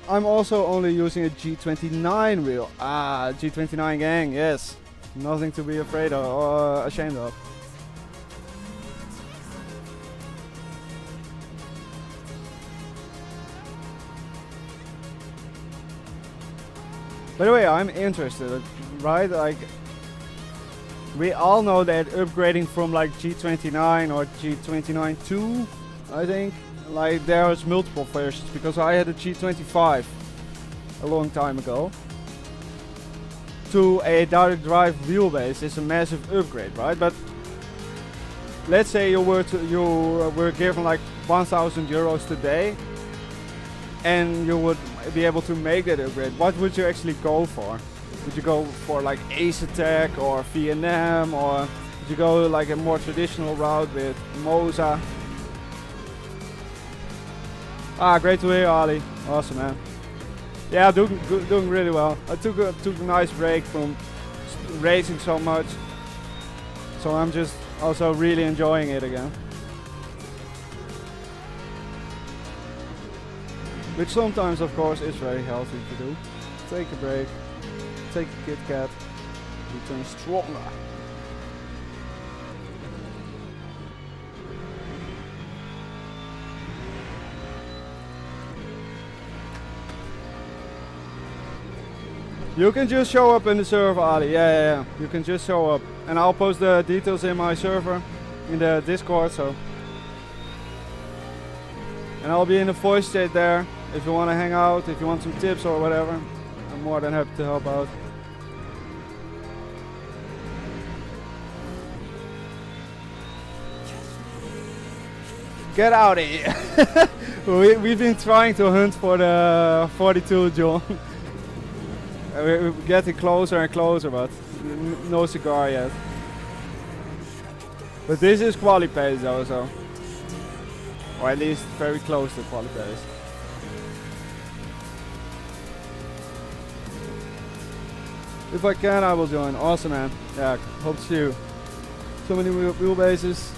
Speaker 3: I'm also only using a G29 wheel. Ah, G29 gang, yes. Nothing to be afraid of or ashamed of. By the way, I'm interested, right? Like, we all know that upgrading from like G29 or G29 2, I think, like there's multiple versions, because I had a G25 a long time ago. To a direct drive wheelbase is a massive upgrade, right? But let's say you were given like 1,000 euros today, and you would be able to make that upgrade. What would you actually go for? Would you go for like Asetec or V&M, or would you go like a more traditional route with Moza? Ah, great to hear, Ali. Awesome, man. Yeah, doing really well. I took a nice break from racing so much, so I'm just also really enjoying it again. Which sometimes, of course, is very healthy to do. Take a break, take a Kit Kat, return stronger. You can just show up in the server, Ali. Yeah. You can just show up, and I'll post the details in my server, in the Discord. So, and I'll be in the voice chat there. If you want to hang out, if you want some tips or whatever, I'm more than happy to help out. Get out of here! We've been trying to hunt for the 42, John. We're getting closer and closer, but no cigar yet. But this is quality pace though, so. Or at least very close to quality pace. If I can, I will join. Awesome, man. Yeah, hope to see you. So many wheelbases.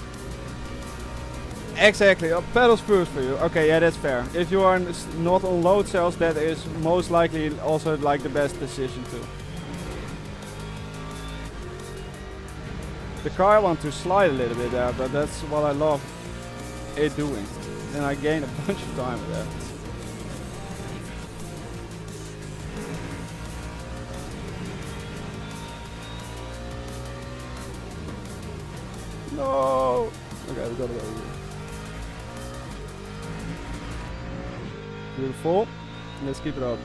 Speaker 3: Exactly, pedals first for you. Okay, yeah, that's fair. If you are not on load cells, that is most likely also like the best decision too. The car wants to slide a little bit there, but that's what I love it doing. And I gain a bunch of time with that. No! Okay, we gotta go here. Beautiful. Let's keep it up.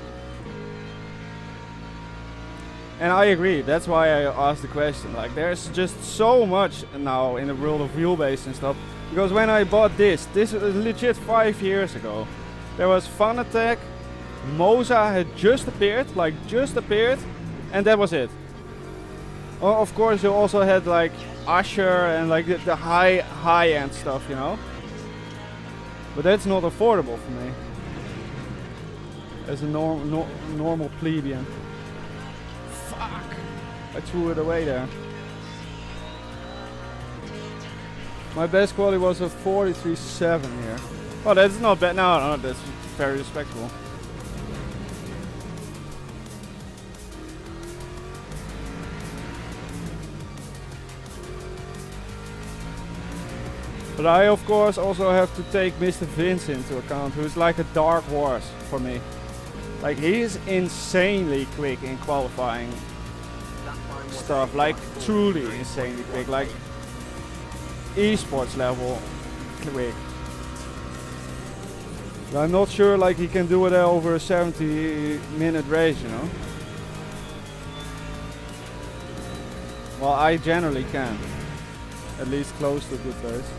Speaker 3: And I agree, that's why I asked the question. Like, there's just so much now in the world of wheelbase and stuff. Because when I bought this was legit 5 years ago. There was Fanatec, Moza had just appeared, and that was it. Of course, you also had like Usher and like the high-end stuff, you know. But that's not affordable for me. As a normal plebeian. Fuck! I threw it away there. My best quality was a 43.7 here. Oh, that's not bad. No, that's very respectable. But I, of course, also have to take Mr. Vince into account, who's like a dark horse for me. Like, he is insanely quick in qualifying stuff, like truly insanely quick, like esports level quick. But I'm not sure like he can do it over a 70-minute race, you know. Well, I generally can, at least close to a good race.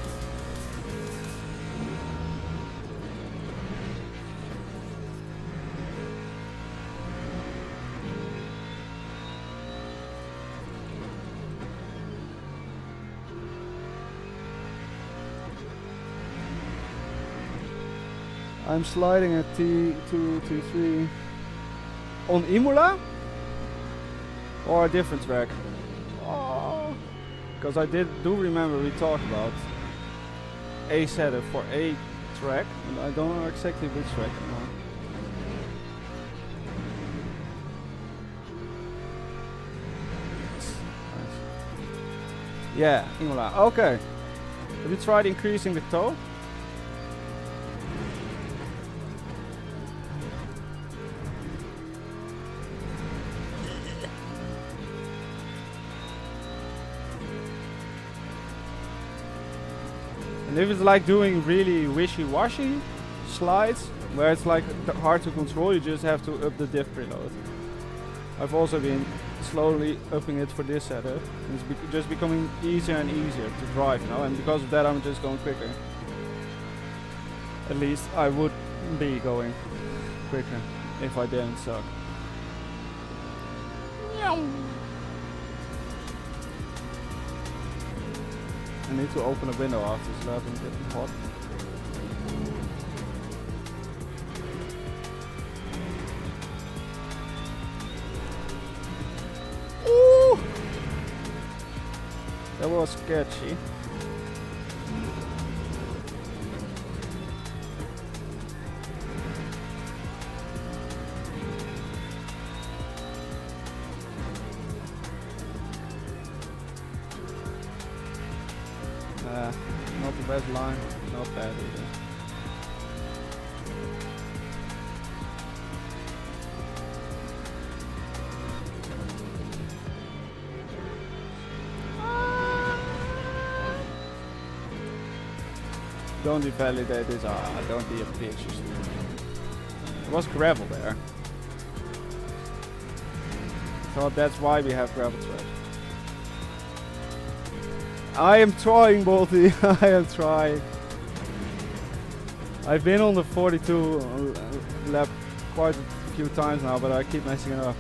Speaker 3: I'm sliding at T2, T3 on Imola or a different track. Because I do remember we talked about a setup for a track, and I don't know exactly which track anymore. Nice. Yeah, Imola. Okay. Have you tried increasing the toe? And if it's like doing really wishy-washy slides, where it's like hard to control, you just have to up the diff preload. I've also been slowly upping it for this setup. It's just becoming easier and easier to drive now, and because of that I'm just going quicker. At least I would be going quicker if I didn't suck. I need to open a window after it's starting to get hot. Ooh! That was sketchy. Not the best line, not bad either. Don't invalidate this, don't be a bitch. There was gravel there. So that's why we have gravel tracks. I am trying, Bolty. I am trying. I've been on the 42 lap quite a few times now, but I keep messing it up.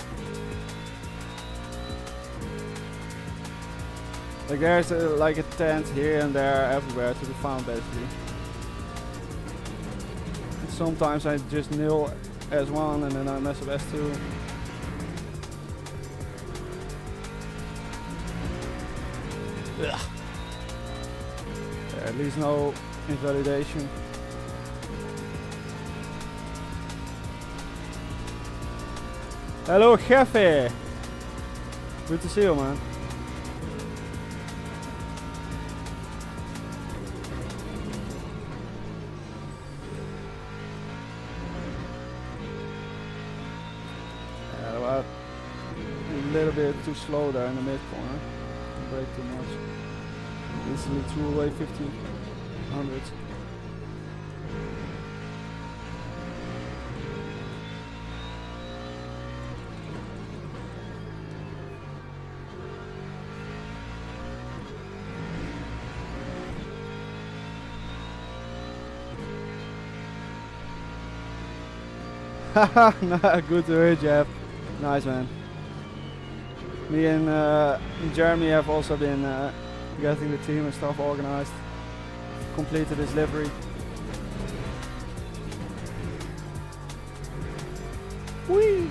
Speaker 3: Like there's like a tent here and there, everywhere to be found basically. And sometimes I just nail S1 and then I mess up S2. Ugh. At least no invalidation. Hello, Jefe! Good to see you, man. Well, a little bit too slow there in the mid corner. Brake too much. Easily threw away 1500. Haha, good to hear, Jeff. Nice, man. Me and Jeremy have also been getting the team and stuff organized. Completed his livery. Whee!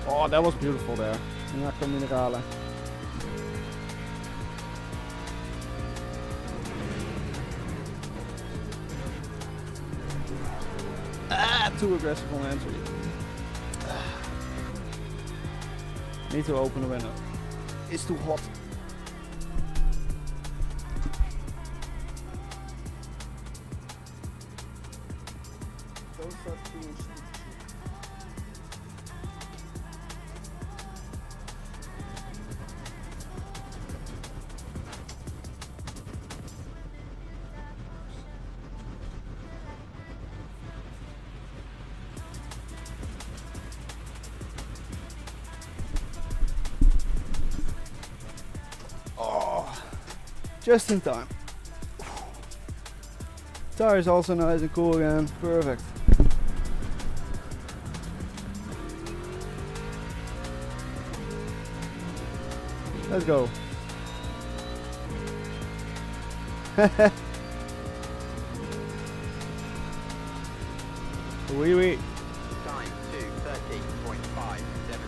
Speaker 3: Oh, that was beautiful there. Inacca Minerale. Too aggressive on entry. Need to open the window. It's too hot. Don't start too just in time. Tire is also nice and cool again. Perfect. Let's go. Oui, oui.
Speaker 4: Time 2:30.57.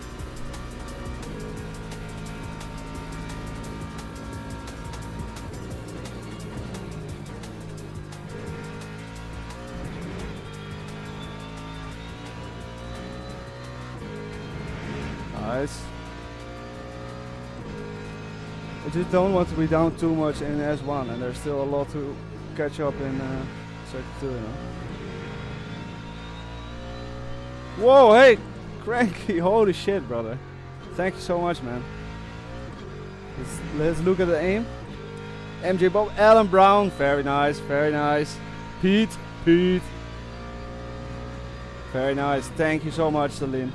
Speaker 3: Nice. I just don't want to be down too much in S1, and there's still a lot to catch up in Circuit 2, you know. Whoa, hey, Cranky, holy shit, brother. Thank you so much, man. Let's look at the aim. MJ Bob, Alan Brown, very nice, very nice. Pete. Very nice, thank you so much, Celine.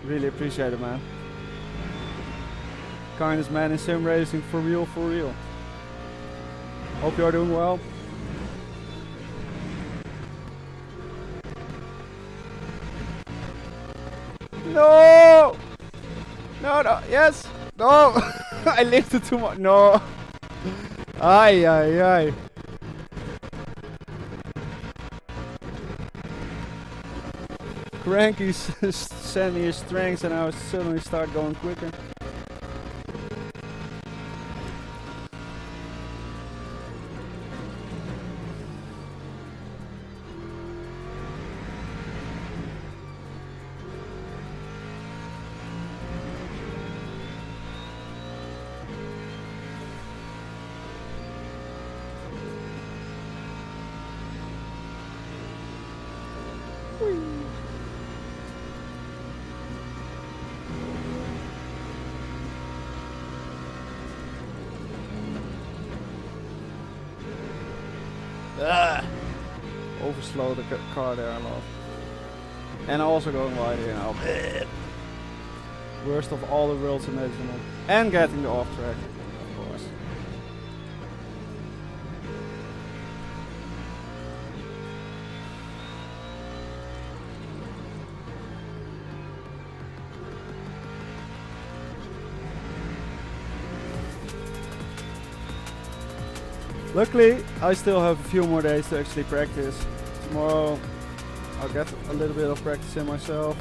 Speaker 3: Really appreciate it, man. Kindest man in sim racing, for real, for real. Hope you are doing well. No! No, no, yes! No! I lifted too much. No! Ay, ay, ay. Cranky sent me his strengths and I would suddenly start going quicker. Overslow the car there a lot. And also going wide here now. Worst of all the worlds imaginable. And getting the off track, of course. Luckily, I still have a few more days to actually practice. Tomorrow, I'll get a little bit of practice in myself.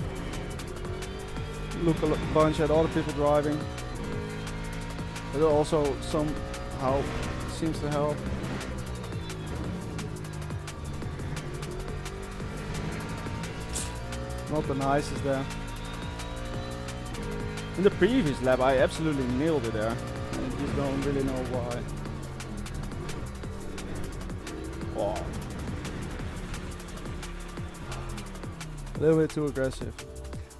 Speaker 3: Look a bunch at other people driving. But it also somehow seems to help. Not the nicest there. In the previous lap, I absolutely nailed it there. I just don't really know why. Oh. A little bit too aggressive.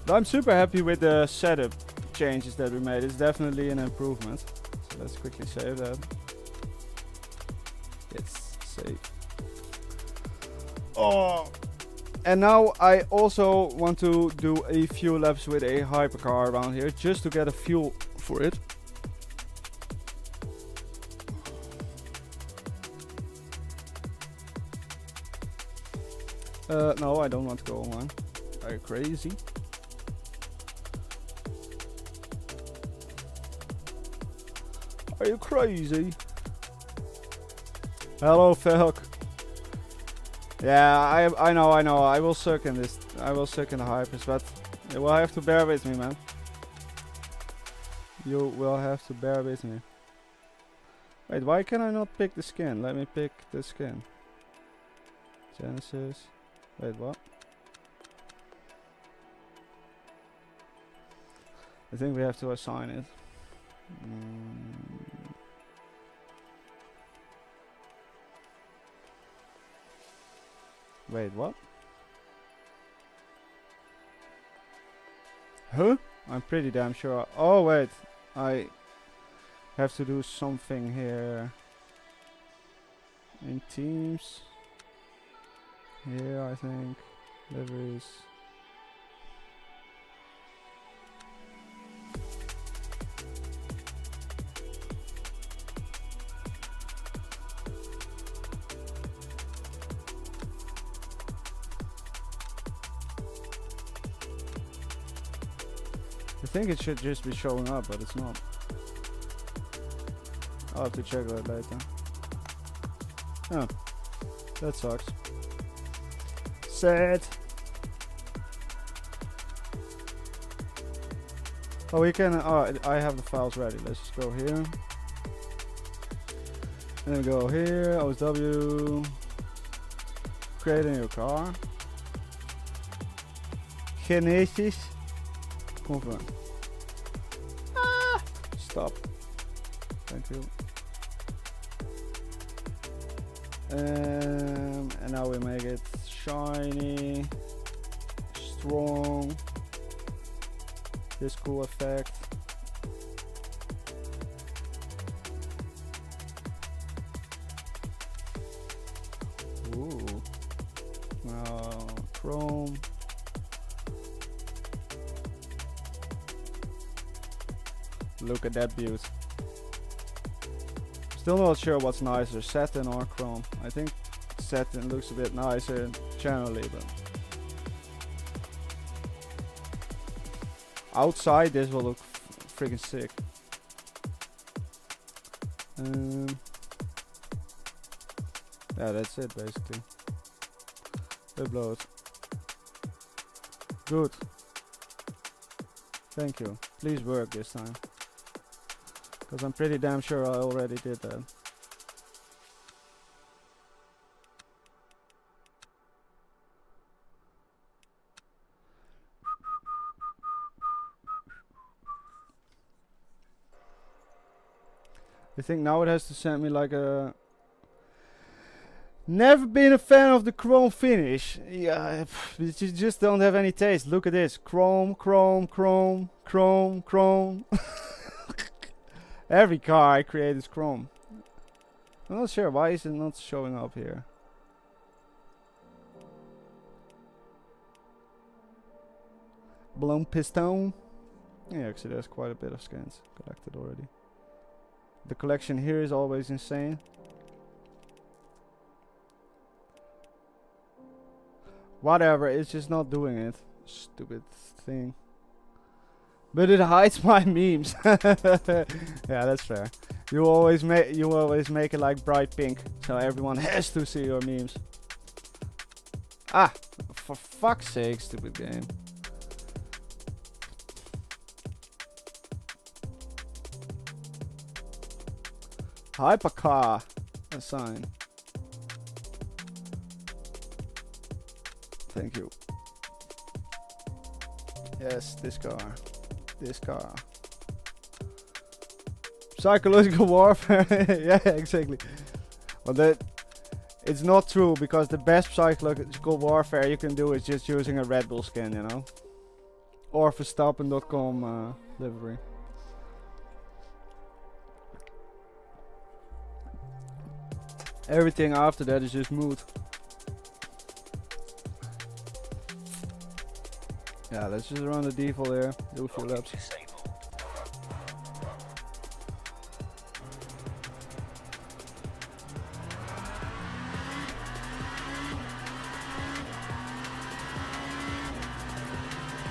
Speaker 3: But I'm super happy with the setup changes that we made. It's definitely an improvement. So let's quickly save that. Yes, save. Oh. And now I also want to do a few laps with a hypercar around here, just to get a feel for it. No, I don't want to go online. Are you crazy? Are you crazy? Hello, Felk. Yeah, I know. I will suck in this. I will suck in the hypers, but you will have to bear with me, man. You will have to bear with me. Wait, why can I not pick the skin? Let me pick the skin. Genesis. Wait, what? I think we have to assign it. Wait, what? Huh? I'm pretty damn sure. Oh, wait. I have to do something here. In teams. Here, I think. Liveries. I think it should just be showing up, but it's not. I'll have to check that later. Oh, that sucks. Sad. Oh, we can. Oh, I have the files ready. Let's just go here. And then go here. OSW. Create a new car. Genesis. Confirm. Ah! Stop. Thank you. And now we make it shiny, strong. This cool effect. Ooh. Now chrome. Look at that beauty. Still not sure what's nicer, satin or chrome. I think satin looks a bit nicer generally, but outside this will look freaking sick. Yeah, that's it basically. Upload. Good. Thank you. Please work this time. Because I'm pretty damn sure I already did that. I think now it has to send me like a... Never been a fan of the chrome finish. Yeah, you just don't have any taste. Look at this. Chrome, chrome, chrome, chrome, chrome. Every car I create is chrome. I'm not sure why is it not showing up here. Blown piston. Yeah, actually there's quite a bit of skins collected already. The collection here is always insane. Whatever, it's just not doing it. Stupid thing. But it hides my memes. Yeah, that's fair. You always make it like bright pink, so everyone has to see your memes. Ah, for fuck's sake, stupid game. Hypercar assign. Thank you. Yes, this car. This car. Psychological warfare. Yeah, exactly. Well, it's not true, because the best psychological warfare you can do is just using a Red Bull skin, you know, or Verstappen.com livery. Everything after that is just mood. Yeah, let's just run the default here, do a few laps.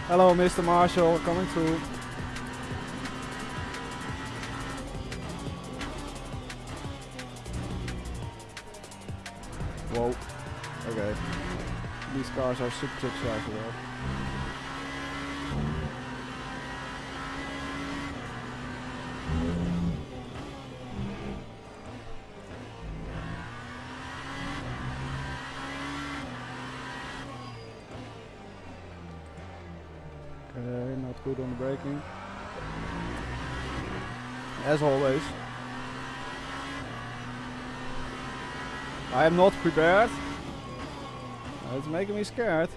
Speaker 3: Hello, Mr. Marshall, coming through. Whoa. Okay. These cars are super successful. Okay, not good on the braking. As always. I am not prepared. It's making me scared.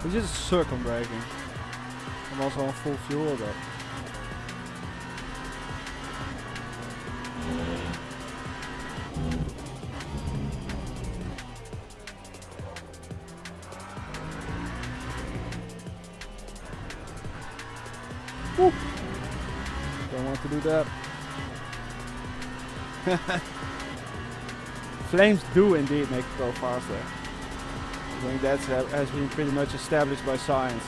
Speaker 3: It's just circumbraking. I'm also on full fuel though. Woo. Don't want to do that. Flames do indeed make it go faster. I think that has been pretty much established by science.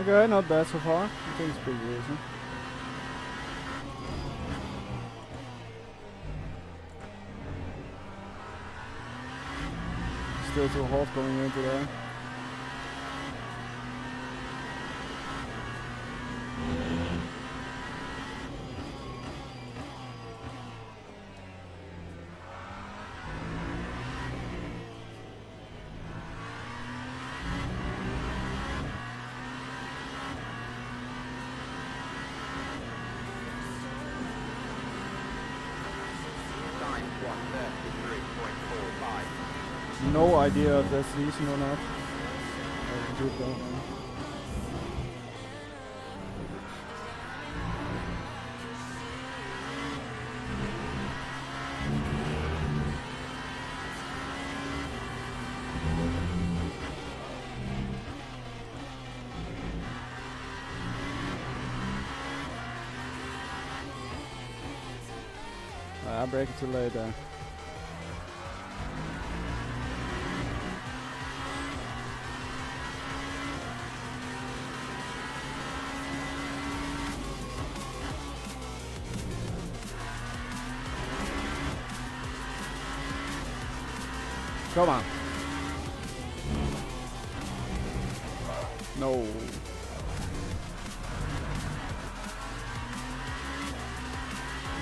Speaker 3: Okay, not bad so far. I think it's pretty decent. Still too hot going into there. No idea if that's decent or not. I do don't know. I break it too late there. Come on. No.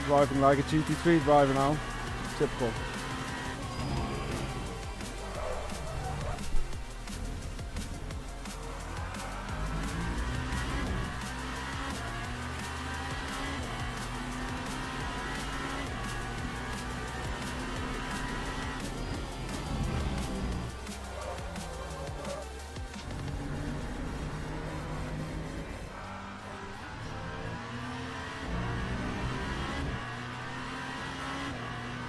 Speaker 3: Driving like a GT3 driver now. Typical.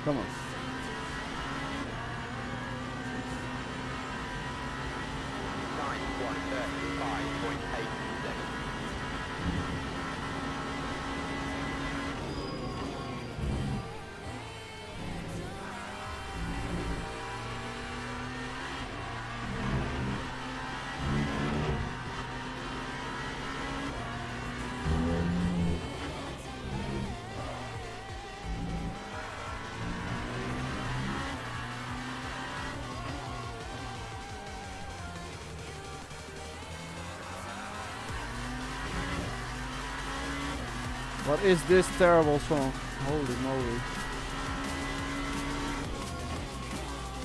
Speaker 3: Come on. What is this terrible song? Holy moly.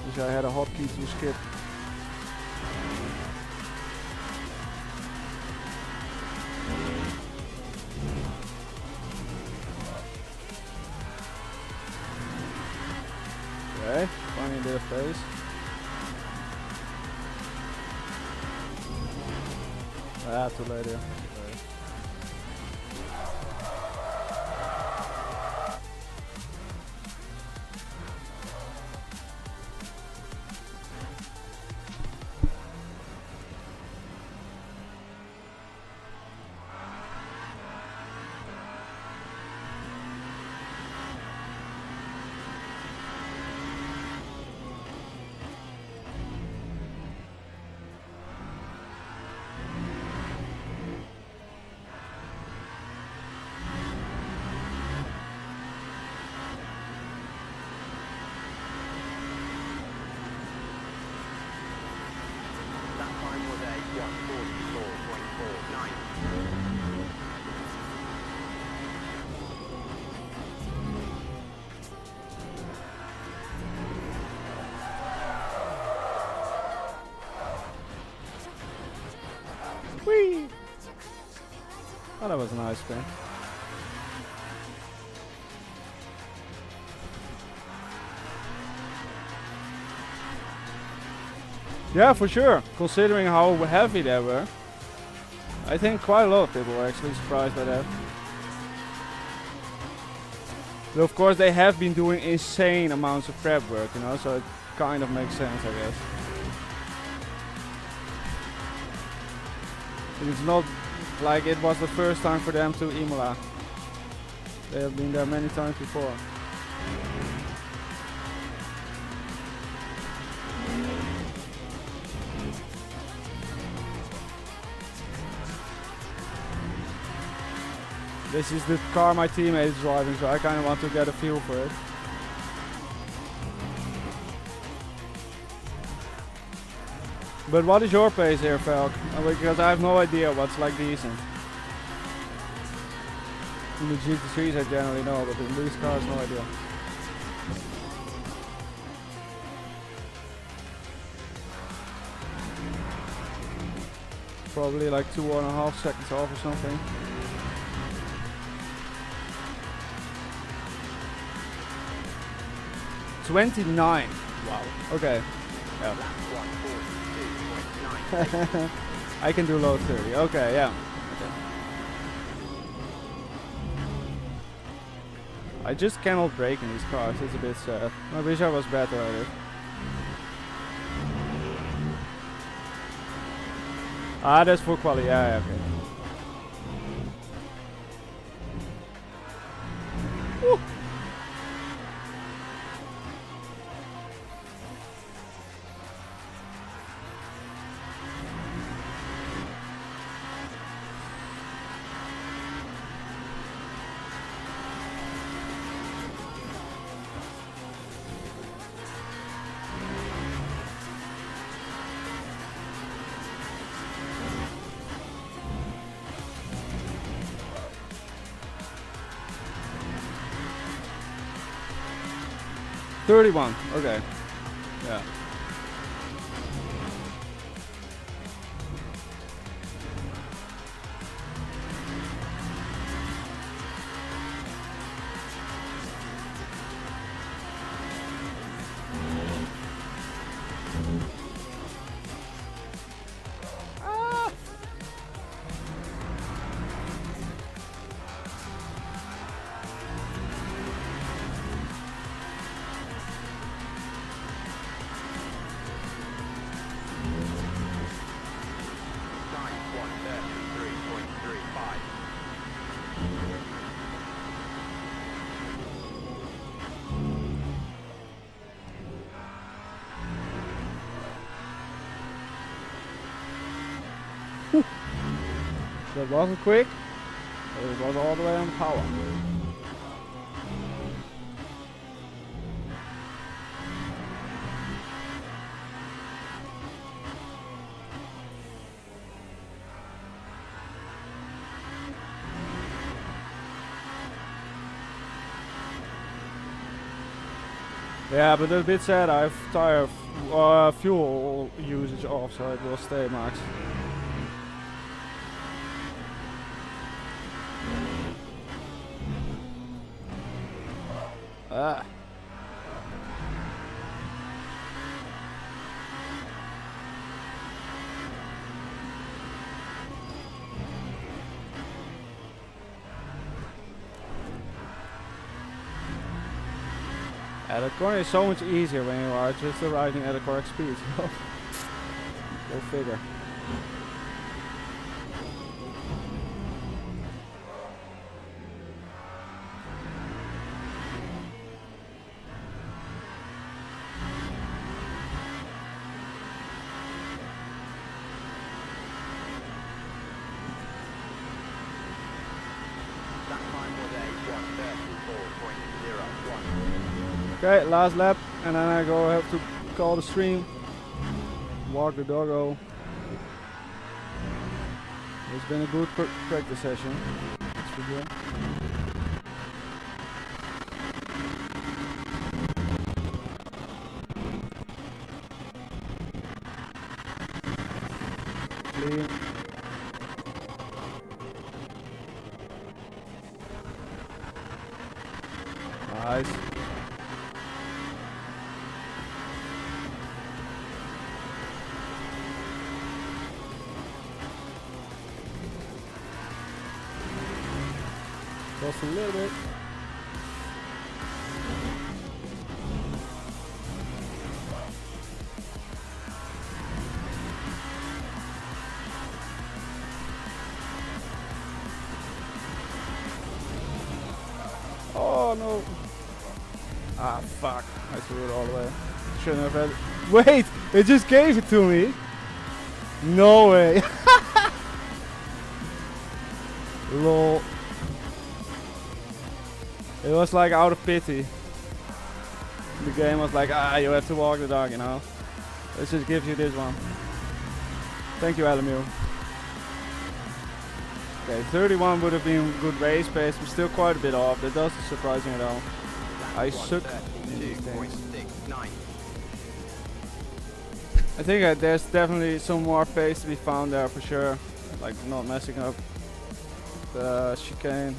Speaker 3: Wish I had a hotkey to skip. Okay, finding a bit of pace. Ah, too late here. that was a nice spin. Yeah, for sure. Considering how heavy they were, I think quite a lot of people were actually surprised by that. But of course, they have been doing insane amounts of prep work, you know, so it kind of makes sense, I guess. It's not like it was the first time for them to Imola. They have been there many times before. This is the car my teammate is driving, so I kind of want to get a feel for it. But what is your pace here, Falk? Because I have no idea what's like decent. In the GT3s I generally know, but in these cars, no idea. Probably like 2.5 seconds off or something. $29. Wow. Okay. Yeah. I can do low 30. Okay, yeah. Okay. I just cannot brake in these cars. It's a bit sad. I wish I was better at it. Ah, that's for quality. Yeah, okay. Woo. $31. Okay. Yeah. That wasn't quick, but it was all the way on power. Yeah, but a bit sad. I have tire fuel usage off, so it will stay max. Ah. Yeah, the corner is so much easier when you are just arriving at a correct speed. Go figure. Okay, last lap, and then I have to call the stream, walk the doggo. It's been a good practice session, that's for sure. Clean. guys. Just a little bit. Oh no. Ah fuck. I threw it all the way. Shouldn't have had it. Wait! It just gave it to me! No way! Lol. It was like out of pity. The game was like, ah, you have to walk the dog, you know. Let's just give you this one. Thank you, LMU. Okay, 31 would have been good race pace, but still quite a bit off. That doesn't surprise me at all. I suck in these things. I think there's definitely some more pace to be found there for sure. Like not messing up the chicane.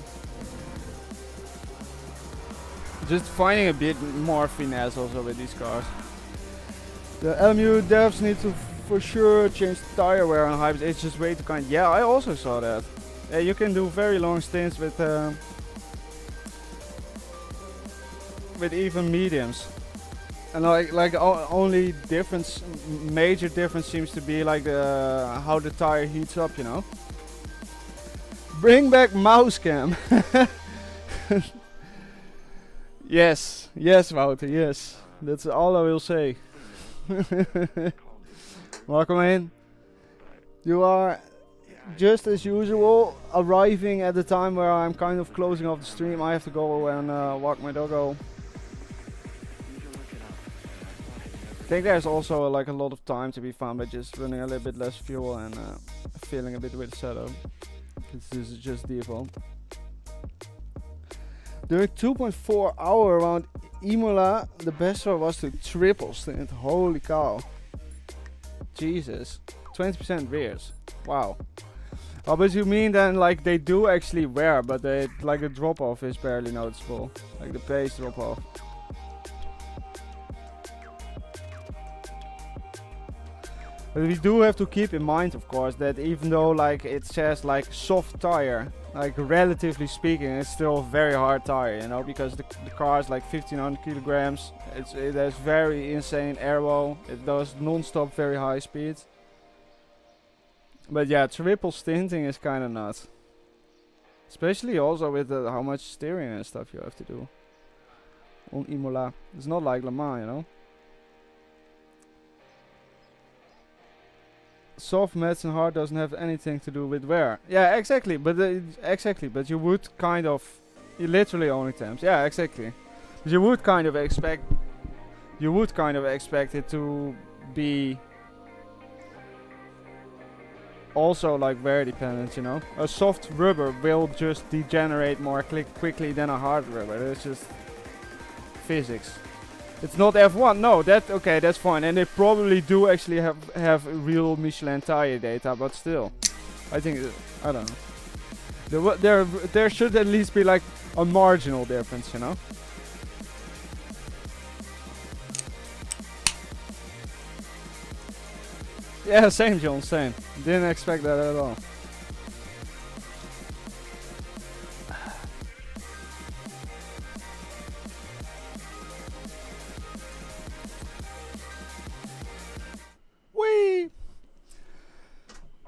Speaker 3: Just finding a bit more finesse also with these cars. The LMU devs need to for sure change tire wear on hybrids. It's just way too kind. Yeah, I also saw that. Yeah, you can do very long stints with even mediums. And only difference, major difference seems to be like how the tire heats up, you know. Bring back mouse cam. Yes, yes, Wouter, yes. That's all I will say. Welcome in. You are just as usual arriving at the time where I'm kind of closing off the stream. I have to go and walk my doggo. I think there's also like a lot of time to be found by just running a little bit less fuel and feeling a bit with the setup. This is just default. During 2.4 hour around Imola, the best one was to triple stint. Holy cow. Jesus. 20% rears. Wow. Oh, but you mean then like they do actually wear, but they like the drop off is barely noticeable. Like the pace drop off. But we do have to keep in mind, of course, that even though like it says like soft tire, like relatively speaking, it's still a very hard tire, you know, because the car is like 1500 kilograms. It has very insane airwall. It does non-stop very high speeds. But yeah, triple stinting is kind of nuts. Especially also with how much steering and stuff you have to do on Imola. It's not like Le Mans, you know. Soft, mats and hard doesn't have anything to do with wear. Yeah, exactly. But But you would kind of, you literally only temps. Yeah, exactly. But you would kind of expect it to be also like wear dependent, you know. A soft rubber will just degenerate more quickly than a hard rubber. It's just physics. It's not F1, no, okay, that's fine. And they probably do actually have real Michelin tire data, but still. I think, I don't know. There should at least be like a marginal difference, you know? Yeah, same John, same. Didn't expect that at all.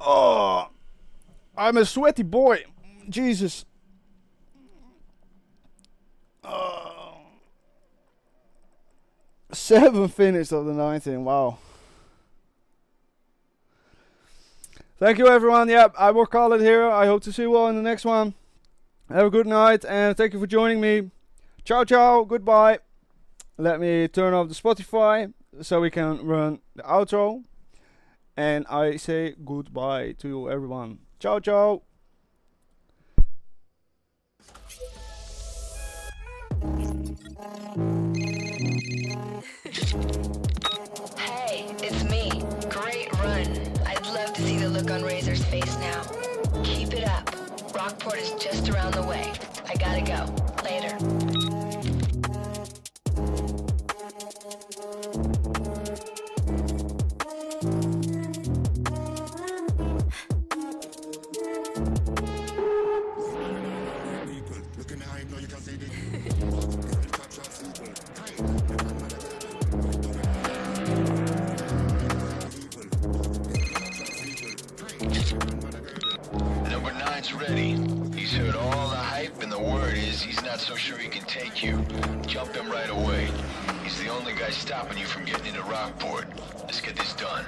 Speaker 3: Oh, I'm a sweaty boy. Jesus. 7 finished of the 19. Wow. Thank you, everyone. Yep, I will call it here. I hope to see you all in the next one. Have a good night and thank you for joining me. Ciao, ciao. Goodbye. Let me turn off the Spotify so we can run the outro. And I say goodbye to you, everyone. Ciao, ciao.
Speaker 1: Hey, it's me. Great run. I'd love to see the look on Razor's face now. Keep it up. Rockport is just around the way. I gotta go. Later.
Speaker 2: He's heard all the hype, and the word is he's not so sure he can take you. Jump him right away. He's the only guy stopping you from getting into Rockport. Let's get this done.